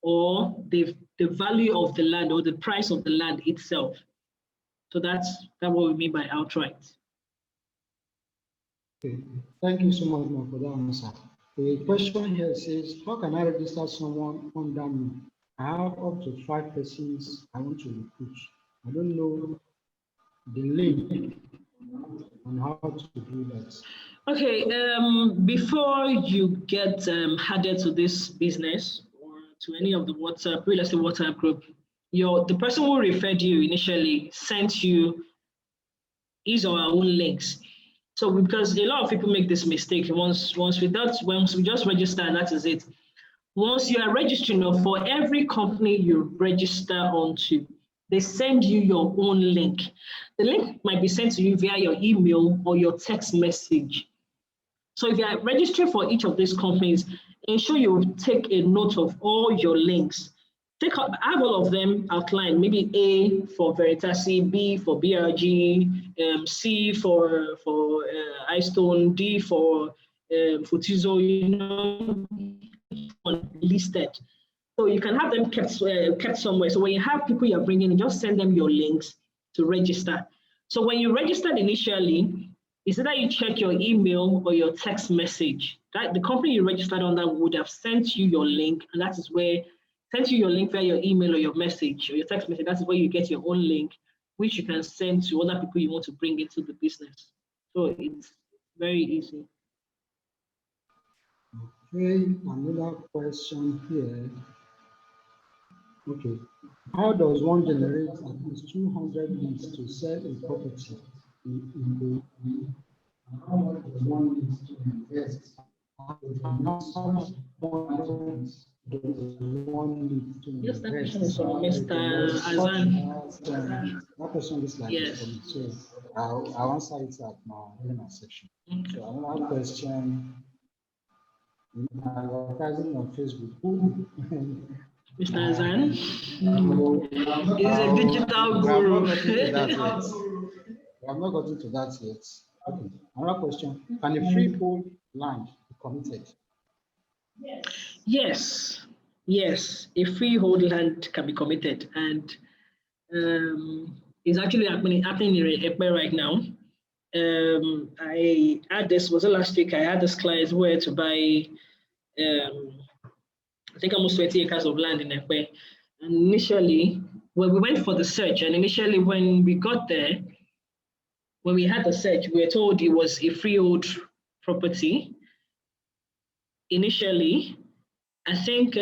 or the value of the land or the price of the land itself. So that's what we mean by outright. Okay, thank you so much, Mark, for that answer. The question here says, how can I register someone under me? I have up to 5 persons I want to recruit. I don't know the link on how to do that. Okay, before you get added to this business or to any of the WhatsApp, real estate WhatsApp group, the person who referred you initially sent you his or her own links. So because a lot of people make this mistake, once we just register, that is it. Once you are registering for every company you register onto, they send you your own link. The link might be sent to you via your email or your text message. So if you are registering for each of these companies, ensure you take a note of all your links. Have all of them outlined, maybe A for Veritasi, B for BRG, C for Eystone, D for Futizo, listed. So you can have them kept somewhere. So when you have people you're bringing in, just send them your links to register. So when you registered initially, it's either you check your email or your text message. That the company you registered under would have sent you your link, and that is where sent you your link via your email or your message or your text message. That's where you get your own link, which you can send to other people you want to bring into the business. So it's very easy. Okay, another question here. Okay, how does one generate at least 200 leads to sell a property in the how much does one need to invest? Yes, that question is from Mr. Azan. That question is like yes. This, so I'll answer it at my section. Okay. So another question. Advertising on Facebook. Mr. Azan is a digital guru. I'm not gotten to that yet. Okay. Another question. Can a freehold land be committed? Yes. Yes. A freehold land can be committed. And it's actually happening in Ekpe right now. I had this, was it last week? I had this client who had to buy I think almost 20 acres of land in Ekpe. And initially, when we went for the search, and initially when we got there, when we had the search, we were told it was a freehold property. Initially, I think,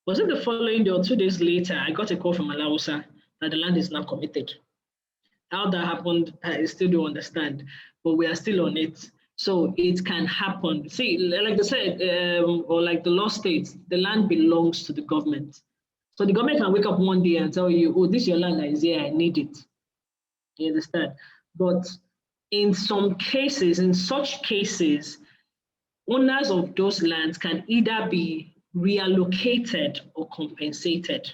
was it the following day or 2 days later, I got a call from Alausa that the land is not committed. How that happened, I still don't understand, but we are still on it. So it can happen. See, like they said, or like the law states, the land belongs to the government. So the government can wake up one day and tell you, oh, this is your land that is here, I need it. You understand? But in some cases, in such cases, owners of those lands can either be reallocated or compensated.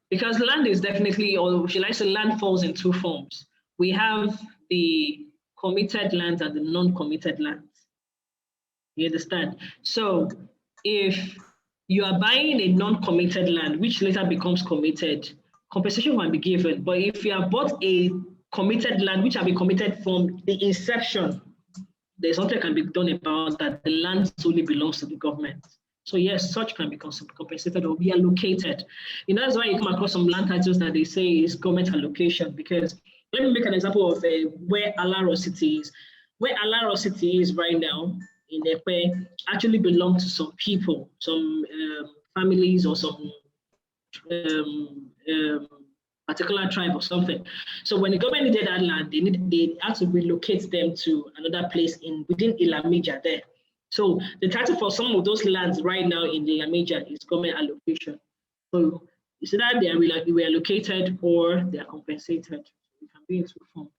Because land is definitely, or should I say land falls in two forms. We have the committed lands and the non-committed lands. You understand? So if you are buying a non-committed land, which later becomes committed, compensation can be given. But if you have bought a committed land, which have been committed from the inception, there's nothing that can be done about that. The land solely belongs to the government. So yes, such can be compensated or be allocated. That's why you come across some land titles that they say is government allocation, because let me make an example of where Alaro City is. Where Alaro City is right now in Epe actually belong to some people, some families or some particular tribe or something. So when the government needed that land, they had to relocate them to another place within Ilamija there. So the title for some of those lands right now in Ilamija is government allocation. So it's either they are reallocated or they are compensated. It can be in two forms.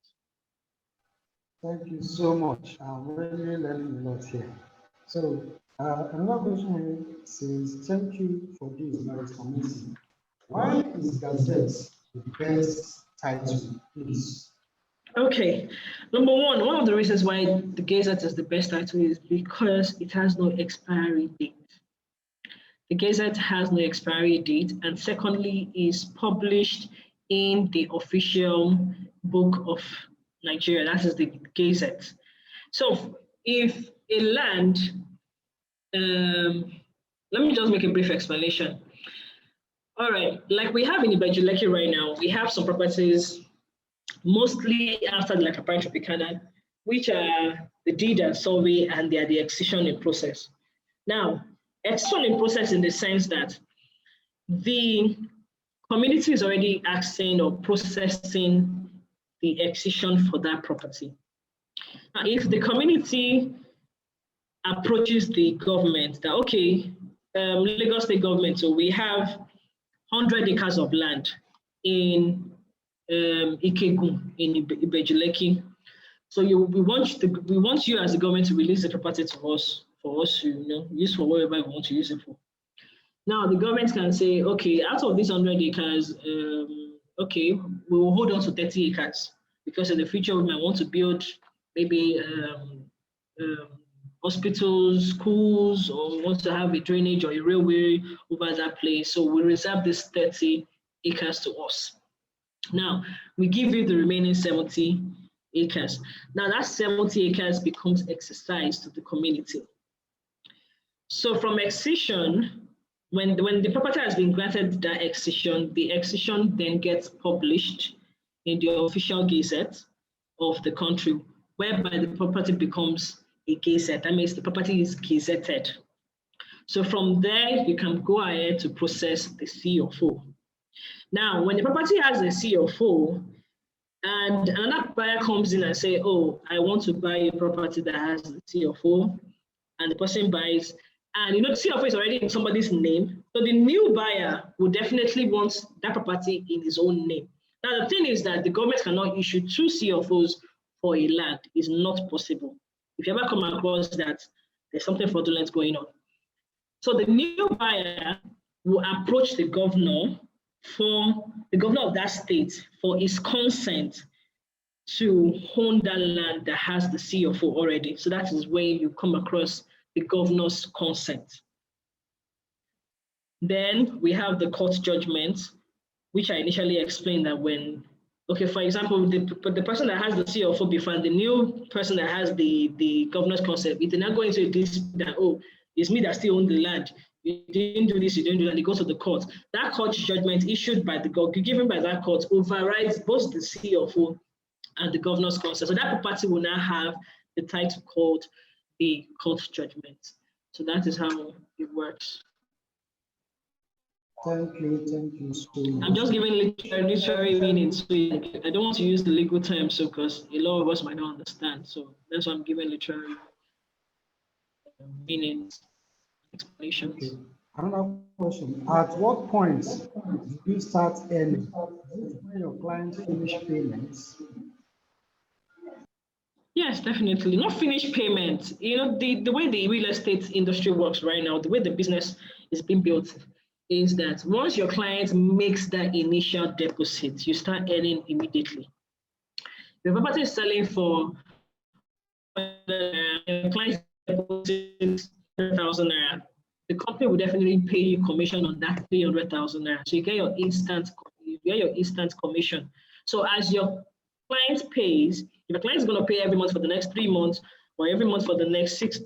Thank you so much. I'm really learning a lot here. So another question here says, thank you for this, my explanation. Why is Gazette the best title, please? Okay, number one of the reasons why the Gazette is the best title is because it has no expiry date. The Gazette has no expiry date, and secondly, is published in the official book of Nigeria, that is the Gazette. So if a land, let me just make a brief explanation. All right, like we have in Ibejuleki right now, we have some properties mostly after the Lakapara Tropicana, which are the deed and survey, and they are the excision in process. Now, excision in process in the sense that the community is already asking or processing the excision for that property. Now, if the community approaches the government that, okay, Lagos State government, so we have 100 acres of land in Ikegu, in Ibejuleki. So we want you as the government to release the property to us for us to use for whatever we want to use it for. Now the government can say, okay, out of these 100 acres, okay, we will hold on to 30 acres because in the future we might want to build maybe hospitals, schools, or we want to have a drainage or a railway over that place. So we reserve this 30 acres to us. Now, we give you the remaining 70 acres. Now, that 70 acres becomes exercised to the community. So from excision, when the property has been granted that excision, the excision then gets published in the official gazette of the country, whereby the property becomes a gazette. That means the property is gazetted. So from there, you can go ahead to process the CFO. Now, when the property has a CFO, and another buyer comes in and say, oh, I want to buy a property that has a CFO, and the person buys, and the CFO is already in somebody's name, so the new buyer will definitely want that property in his own name. Now, the thing is that the government cannot issue two CFOs for a land. It's not possible. If you ever come across that, there's something fraudulent going on. So the new buyer will approach the governor of that state for his consent to own that land that has the CFO already. So that is when you come across the governor's consent. Then we have the court judgment, which I initially explained that when, okay, for example, the person that has the CFO before and the new person that has the governor's consent, if they're not going to this, that, oh, it's me that still own the land. You didn't do this, you didn't do that, it goes to the court. That court judgment issued by the government, given by that court, overrides both the CFO and the governor's consent. So that property will now have the title called the court judgment. So that is how it works. Thank you so much. I'm just giving literary meaning to it. I don't want to use the legal terms, so because a lot of us might not understand. So that's why I'm giving literary meanings, explanations. Okay. Another question. At what point do you start earning? Is it when your client finish payments? Yes, definitely. Not finished payment. The way the real estate industry works right now, the way the business is being built is that once your client makes that initial deposit, you start earning immediately. The property is selling for the client deposits 100,000 naira. The company will definitely pay you commission on that 300,000 naira. So you get your instant commission. So as your client pays, if a client is going to pay every month for the next 3 months or every month for the next 6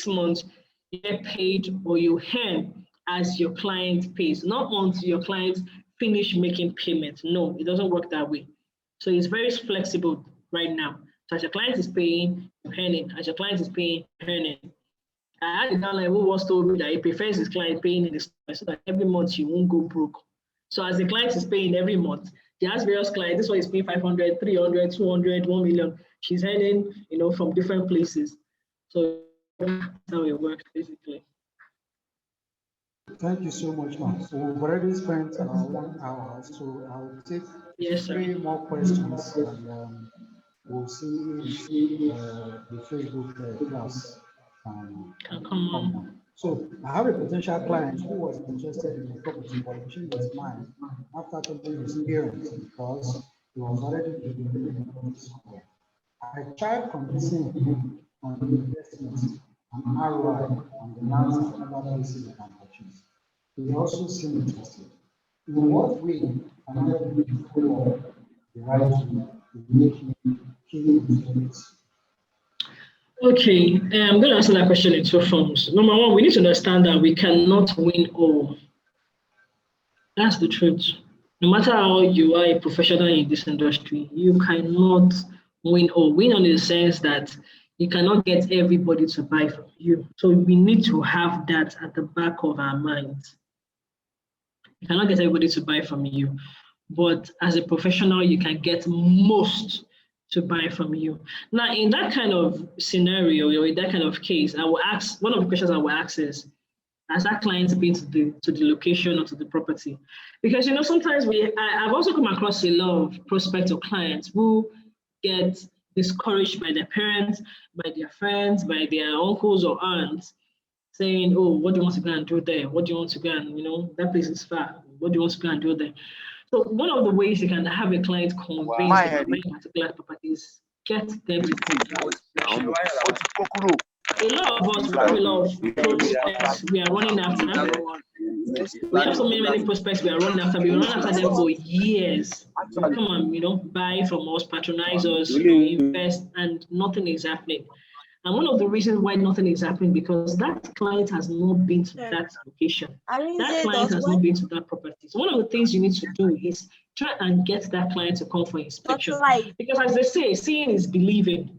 months, you get paid or you earn as your client pays, not until your client finish making payment. No, it doesn't work that way. So it's very flexible right now. So as your client is paying, you're earning. As your client is paying, you're earning. I had a downline who once told me that he prefers his client paying in the store so that every month you won't go broke. So as the client is paying every month, he has various clients. This one is paying 500, 300, 200, 1 million. She's earning, from different places. So that's how it works, basically. Thank you so much, ma'am. So we've already spent 1 hour, so I'll take Yes, sir. 3 more questions, and we'll see if the Facebook class can Come come on. on. So I have a potential client who was interested in a property but changed his mind after telling his parents because he was already preparing the property somewhere. I tried convincing him on the investment and ROI on the lands and other places he can purchase. He also seemed interested. In what way can I help him to follow up the right way to make him key into it? Okay, I'm going to answer that question in 2 forms. Number one, we need to understand that we cannot win all. That's the truth. No matter how you are a professional in this industry, you cannot win all. Win in the sense that you cannot get everybody to buy from you. So we need to have that at the back of our minds. You cannot get everybody to buy from you. But as a professional, you can get most to buy from you. Now, in that kind of scenario, or in that kind of case, I will ask, one of the questions I will ask is, has that client been to the location or to the property? Because, sometimes I've also come across a lot of prospective clients who get discouraged by their parents, by their friends, by their uncles or aunts, saying, oh, what do you want to go and do there? What do you want to go and, that place is far. What do you want to go and do there? So one of the ways you can have a client convinced about buying particular properties, get them to come. A lot of us, we have a lot of prospects we are running after. We have so many prospects we are running after. We run after them for years. Come on, buy from us, patronize us, invest, and nothing is happening. And one of the reasons why nothing is happening because that client has not been to that location. That client has not been to that property. So one of the things you need to do is try and get that client to come for inspection. Because as they say, seeing is believing.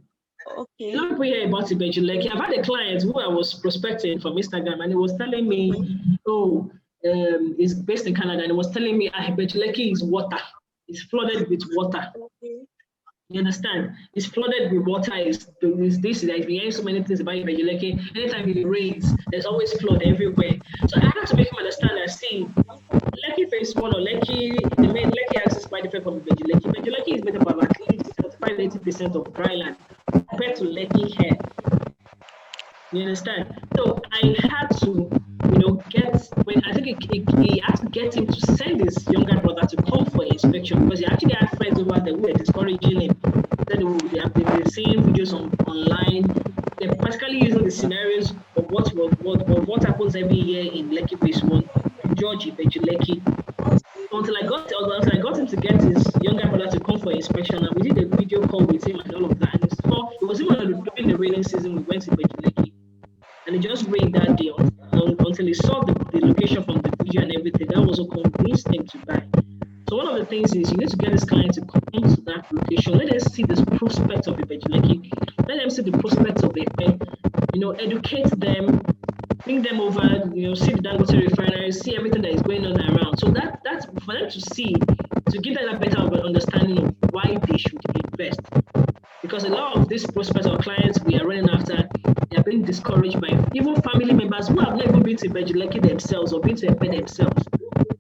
Okay. Not we hear about it, like I've had a client who I was prospecting from Instagram, and he was telling me, he's based in Canada, and he was telling me, Bejuleki is water. It's flooded with water. Okay. You understand? It's flooded with water. Is this? Like we hear so many things about Bejuleki. Anytime it rains, there's always flood everywhere. So I had to make him understand that see, Lekki phase 1 or Lekki, the main Lekki axis is quite different from Bejuleki. Bejuleki is made up of at least 75-80% of dry land compared to Lekki here. You understand? So I had to, he had to get him to send his younger brother to come for inspection because he actually had friends over there who were discouraging him. Then they have been seeing videos online. They're practically using the scenarios of what happens every year in Lekki phase 1, George Bejuleki. Until I got him to get his younger brother to come for inspection, and we did a video call with him and all of that. And it was even during the raining season we went to Bejuleki, and it just rained that day until he saw the location from the video and everything. That was what convinced him to buy. So one of the things is you need to get this client to come to that location. Let them see the prospect of the Bejuleki. Let them see the prospect of the educate them. Bring them over, see the Dangote refinery, see everything that is going on around. So that's for them to see, to give them a better understanding of why they should invest. Because a lot of these prospects or clients we are running after, they are being discouraged by even family members who have never been to Bejuleki themselves or been to Epe themselves.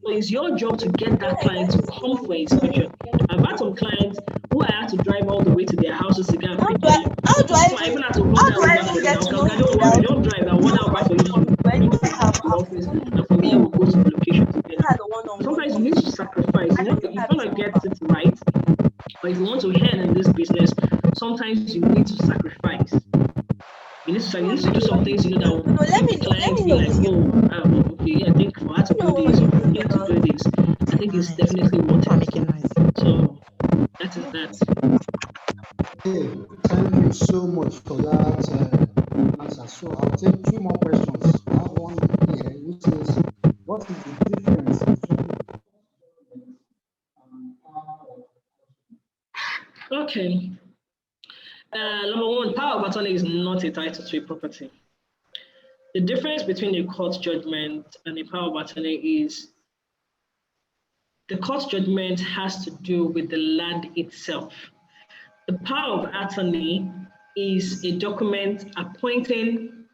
So it's your job to get that client to come for inspection. I've had some clients who I had to drive all the way to their houses to go and pick them. How do I even have to run down get to know you? I don't drive. I want out back for you to bring to the office, and from here we'll go to the location together. Sometimes you need to sacrifice. You want to get it right, but if you want to earn in this business, sometimes you need to sacrifice. You need to do some things, that will make clients be like, okay, I think for her to do this, or for me to do this, I think it's definitely worth it. So that that is that. Okay, thank you so much for that answer. So I'll take two more questions. I have one here, which is, what is the difference between? Okay. Number one, power of attorney is not a title to a property. The difference between a court judgment and a power of attorney is the court judgment has to do with the land itself. The power of attorney is a document appointing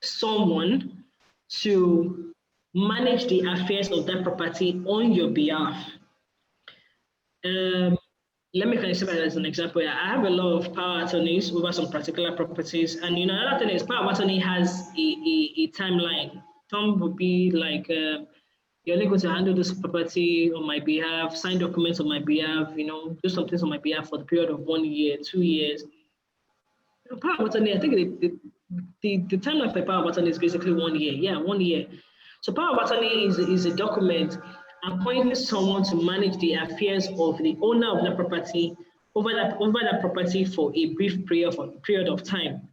someone to manage the affairs of that property on your behalf. Let me consider that as an example. I have a lot of power attorneys over some particular properties, and another thing is power of attorney has a timeline. Some would be like, you're only going to handle this property on my behalf, sign documents on my behalf, do some things on my behalf for the period of 1 year, 2 years. Power of attorney, I think the timeline for power of attorney is basically 1 year. Yeah, 1 year. So power of attorney is a document appointing someone to manage the affairs of the owner of the property over that property for a brief period of time.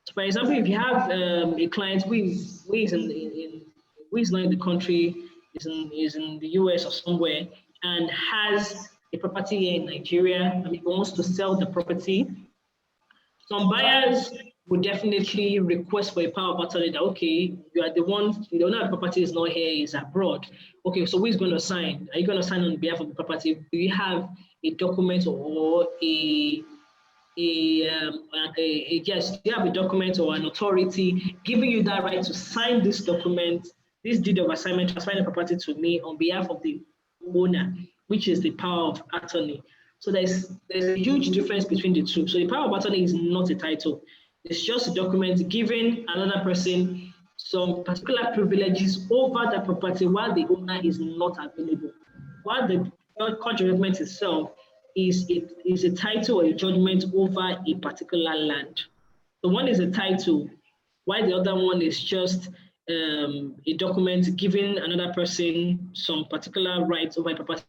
So for example, if you have a client who is not in the country, is in the US or somewhere, and has a property here in Nigeria, and he wants to sell the property, some buyers would definitely request for a power of attorney that, okay, you are the one, the owner of the property is not here, is abroad. Okay, so who is going to sign? Are you going to sign on behalf of the property? Do you have a document or yes, do you have a document or an authority giving you that right to sign this document, this deed of assignment, transferring the property to me on behalf of the owner, which is the power of attorney. So there's a huge difference between the two. So the power of attorney is not a title. It's just a document giving another person some particular privileges over the property while the owner is not available. While the court judgment itself is a title or a judgment over a particular land. So one is a title, while the other one is just a document giving another person some particular rights over a property.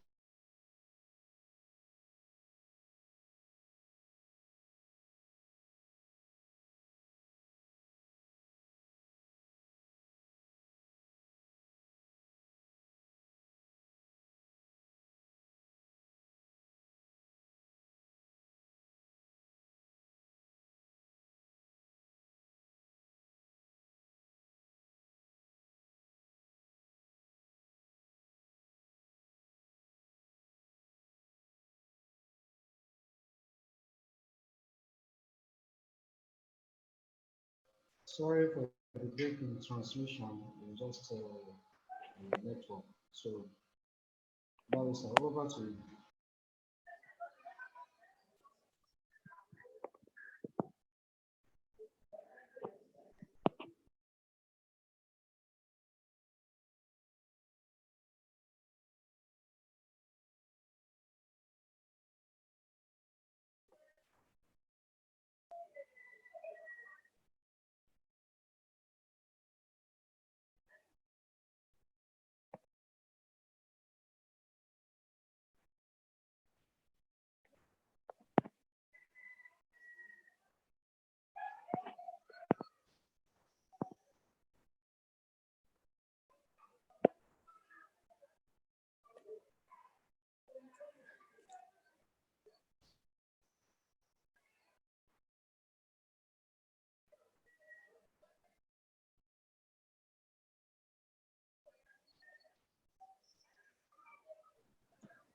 Sorry for the break in transmission, just network. So, Barrister, over to you.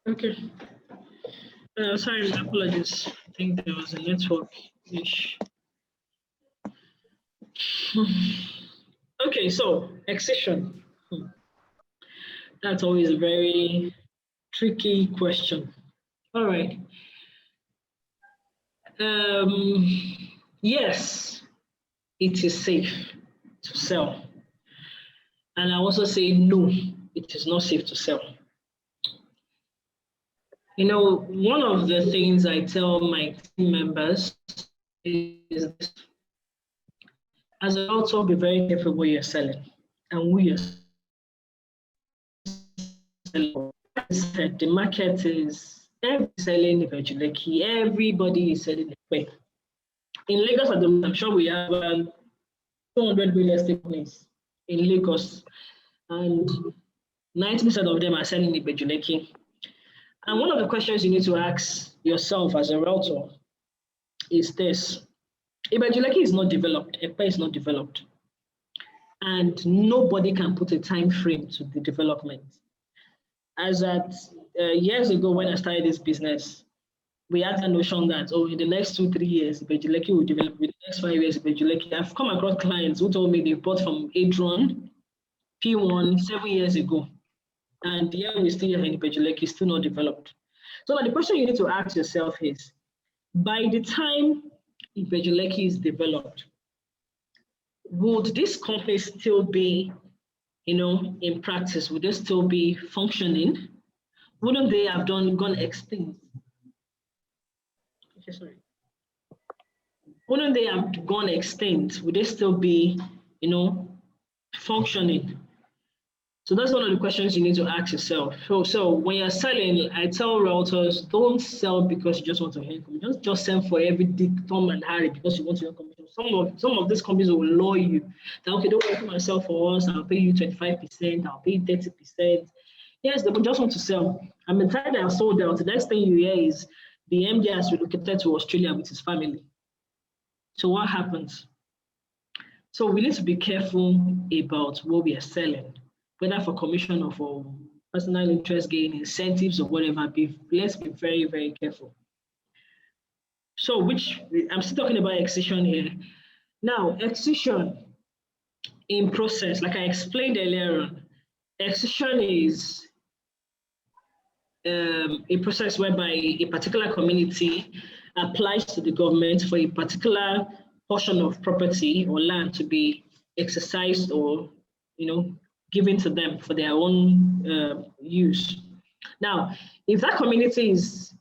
Okay. Sorry, apologies. I think there was a network issue. Okay, so excision. That's always a very tricky question. All right. Yes, it is safe to sell. And I also say no, it is not safe to sell. One of the things I tell my team members is this. As a realtor, be very careful what you're selling and who you're selling. As I said, the market is selling Ibejuleki. Everybody is selling Ibe. In Lagos at the moment, I'm sure we have 200 real estate companies in Lagos, and 90% of them are selling Ibejuleki. And one of the questions you need to ask yourself as a realtor is this: Ibejuleki is not developed, Epe is not developed, and nobody can put a time frame to the development. As at years ago when I started this business, we had the notion that, oh, in the next 2-3 years, Ibejuleki will develop. In the next 5 years, Ibejuleki. I've come across clients who told me they bought from Adron, P1 7 years ago, and here we still have Ibejuleki still not developed. So the question you need to ask yourself is, by the time Ibejuleki is developed, would this company still be, in practice? Would they still be functioning? Wouldn't they have gone extinct? Okay, sorry. Wouldn't they have gone extinct? Would they still be, functioning? So that's one of the questions you need to ask yourself. So when you're selling, I tell realtors, don't sell because you just want to earn commission. Just sell for every dick, Tom and Harry because you want to earn commission. Some of these companies will lure you that, okay, don't work myself for us, I'll pay you 25%, I'll pay you 30%. Yes, they will just want to sell. And by the time they are sold out, the next thing you hear is the MD has relocated to Australia with his family. So what happens? So we need to be careful about what we are selling, whether for commission or for personal interest gain, incentives or whatever. Let's be very, very careful. So I'm still talking about excision here. Now, excision in process, like I explained earlier on, excision is a process whereby a particular community applies to the government for a particular portion of property or land to be exercised or, given to them for their own use. Now, if that community is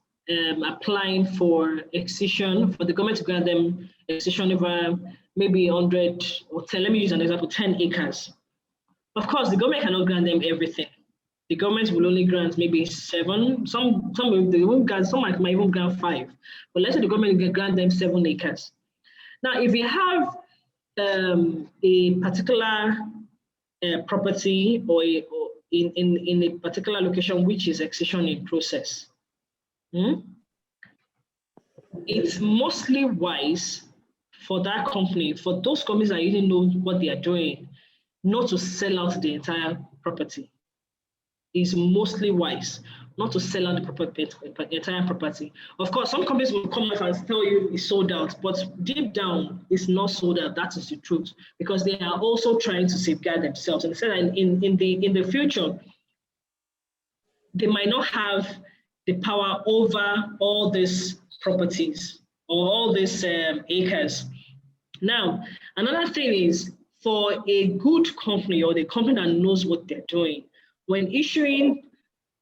applying for excision, for the government to grant them excision over maybe 100 or 10, let me use an example, 10 acres. Of course, the government cannot grant them everything. The government will only grant maybe 7. Some they won't grant, some might even grant 5. But let's say the government can grant them 7 acres. Now, if you have a particular property or in a particular location which is excision in process, it's mostly wise for that company, for those companies that even know what they are doing, not to sell out the entire property. It's mostly wise not to sell out the entire property. Of course, some companies will come out and tell you it's sold out, but deep down, it's not sold out. That is the truth, because they are also trying to safeguard themselves. And they said that in the future, they might not have the power over all these properties or all these acres. Now, another thing is, for a good company or the company that knows what they're doing, when issuing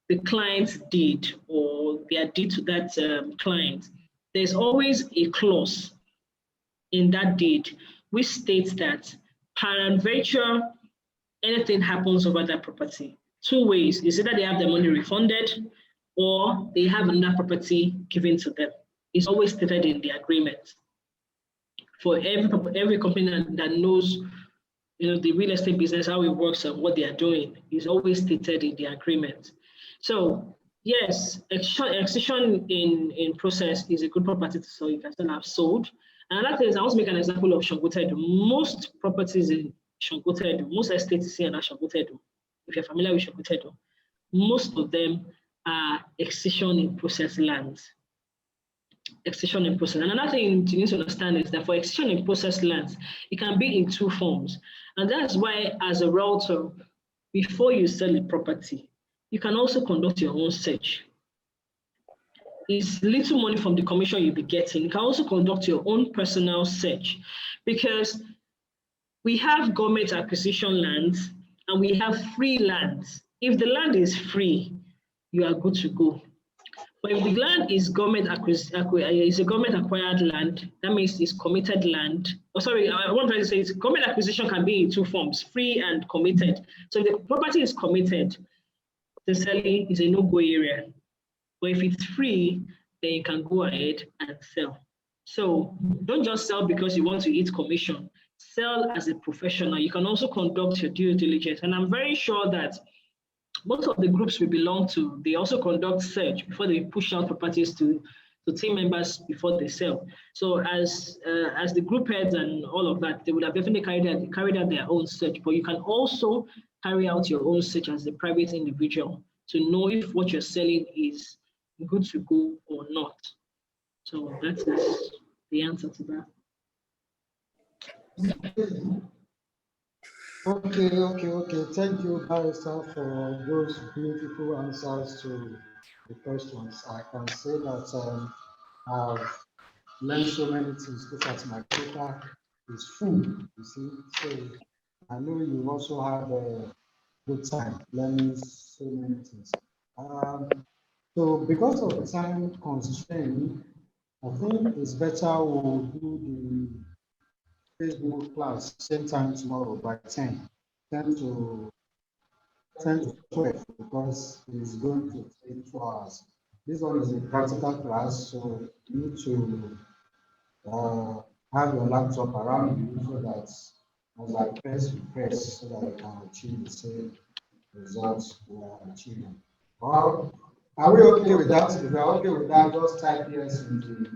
the client's deed or their deed to that client, there's always a clause in that deed which states that peradventure anything happens over that property, 2 ways. Is either they have their money refunded or they have another property given to them. It's always stated in the agreement. For every company that knows the real estate business, how it works and what they are doing, is always stated in the agreement. So yes, excision in process is a good property to sell. You can still have sold. And another thing is, I want to make an example of Shangotedu. Most properties in Shangotedu, most estates here in Shangotedu, if you're familiar with Shangotedu, most of them are excision in process lands. Excision in process. And another thing you need to understand is that for excision in process lands, it can be in 2 forms. And that's why, as a realtor, before you sell a property, you can also conduct your own search. It's little money from the commission you'll be getting. You can also conduct your own personal search, because we have government acquisition lands and we have free lands. If the land is free, you are good to go. But if the land is government acquired land, that means it's committed land. Oh, sorry, I want to say is government acquisition can be in 2 forms, free and committed. So if the property is committed, the selling is a no-go area. But if it's free, then you can go ahead and sell. So don't just sell because you want to eat commission. Sell as a professional. You can also conduct your due diligence. And I'm very sure that most of the groups we belong to, they also conduct search before they push out properties to team members before they sell. So as the group heads and all of that, they would have definitely carried out their own search. But you can also carry out your own search as a private individual to know if what you're selling is good to go or not. So that is the answer to that. Okay. Thank you, Barrister, for those beautiful answers to the questions. I can say that I've learned so many things. Look at my paper is full, you see. So I know you also have a good time learning so many things. So because of time constraint, I think it's better we'll do the Facebook class same time tomorrow by 10 to 10 to 12, because it's going to take 2 hours. This one is a practical class, so you need to have your laptop around you so that as I press, you press so that you can achieve the same results we are achieving. Well, are we okay with that? If we are okay with that, just type yes into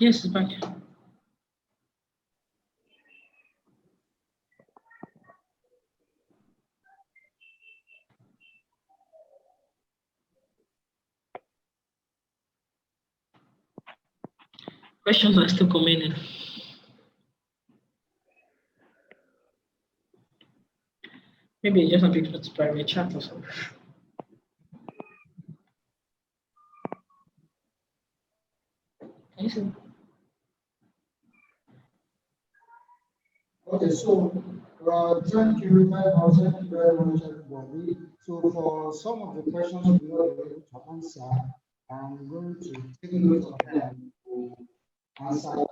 Yes, it's back. Questions are still coming in. Maybe you just have to put private chat or something. Can you see? Okay, so thank you very much, everybody. So for some of the questions we will not be able to answer, I'm going to take note of them to answer and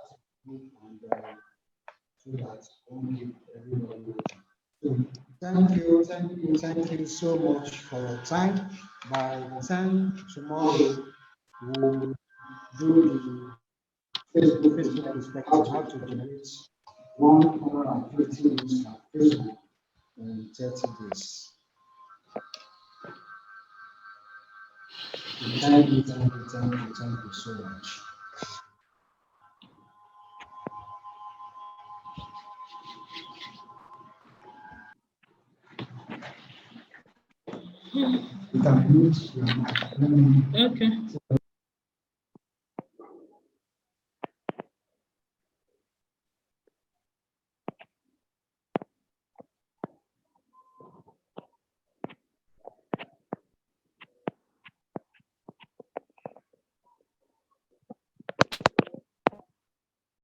so that I won't keep everybody waiting. So thank you so much for your time. By 10 tomorrow, we'll do the Facebook perspective, how to generate 150 views on Facebook in 30 days. Thank you so much. You can mute your mic. Okay.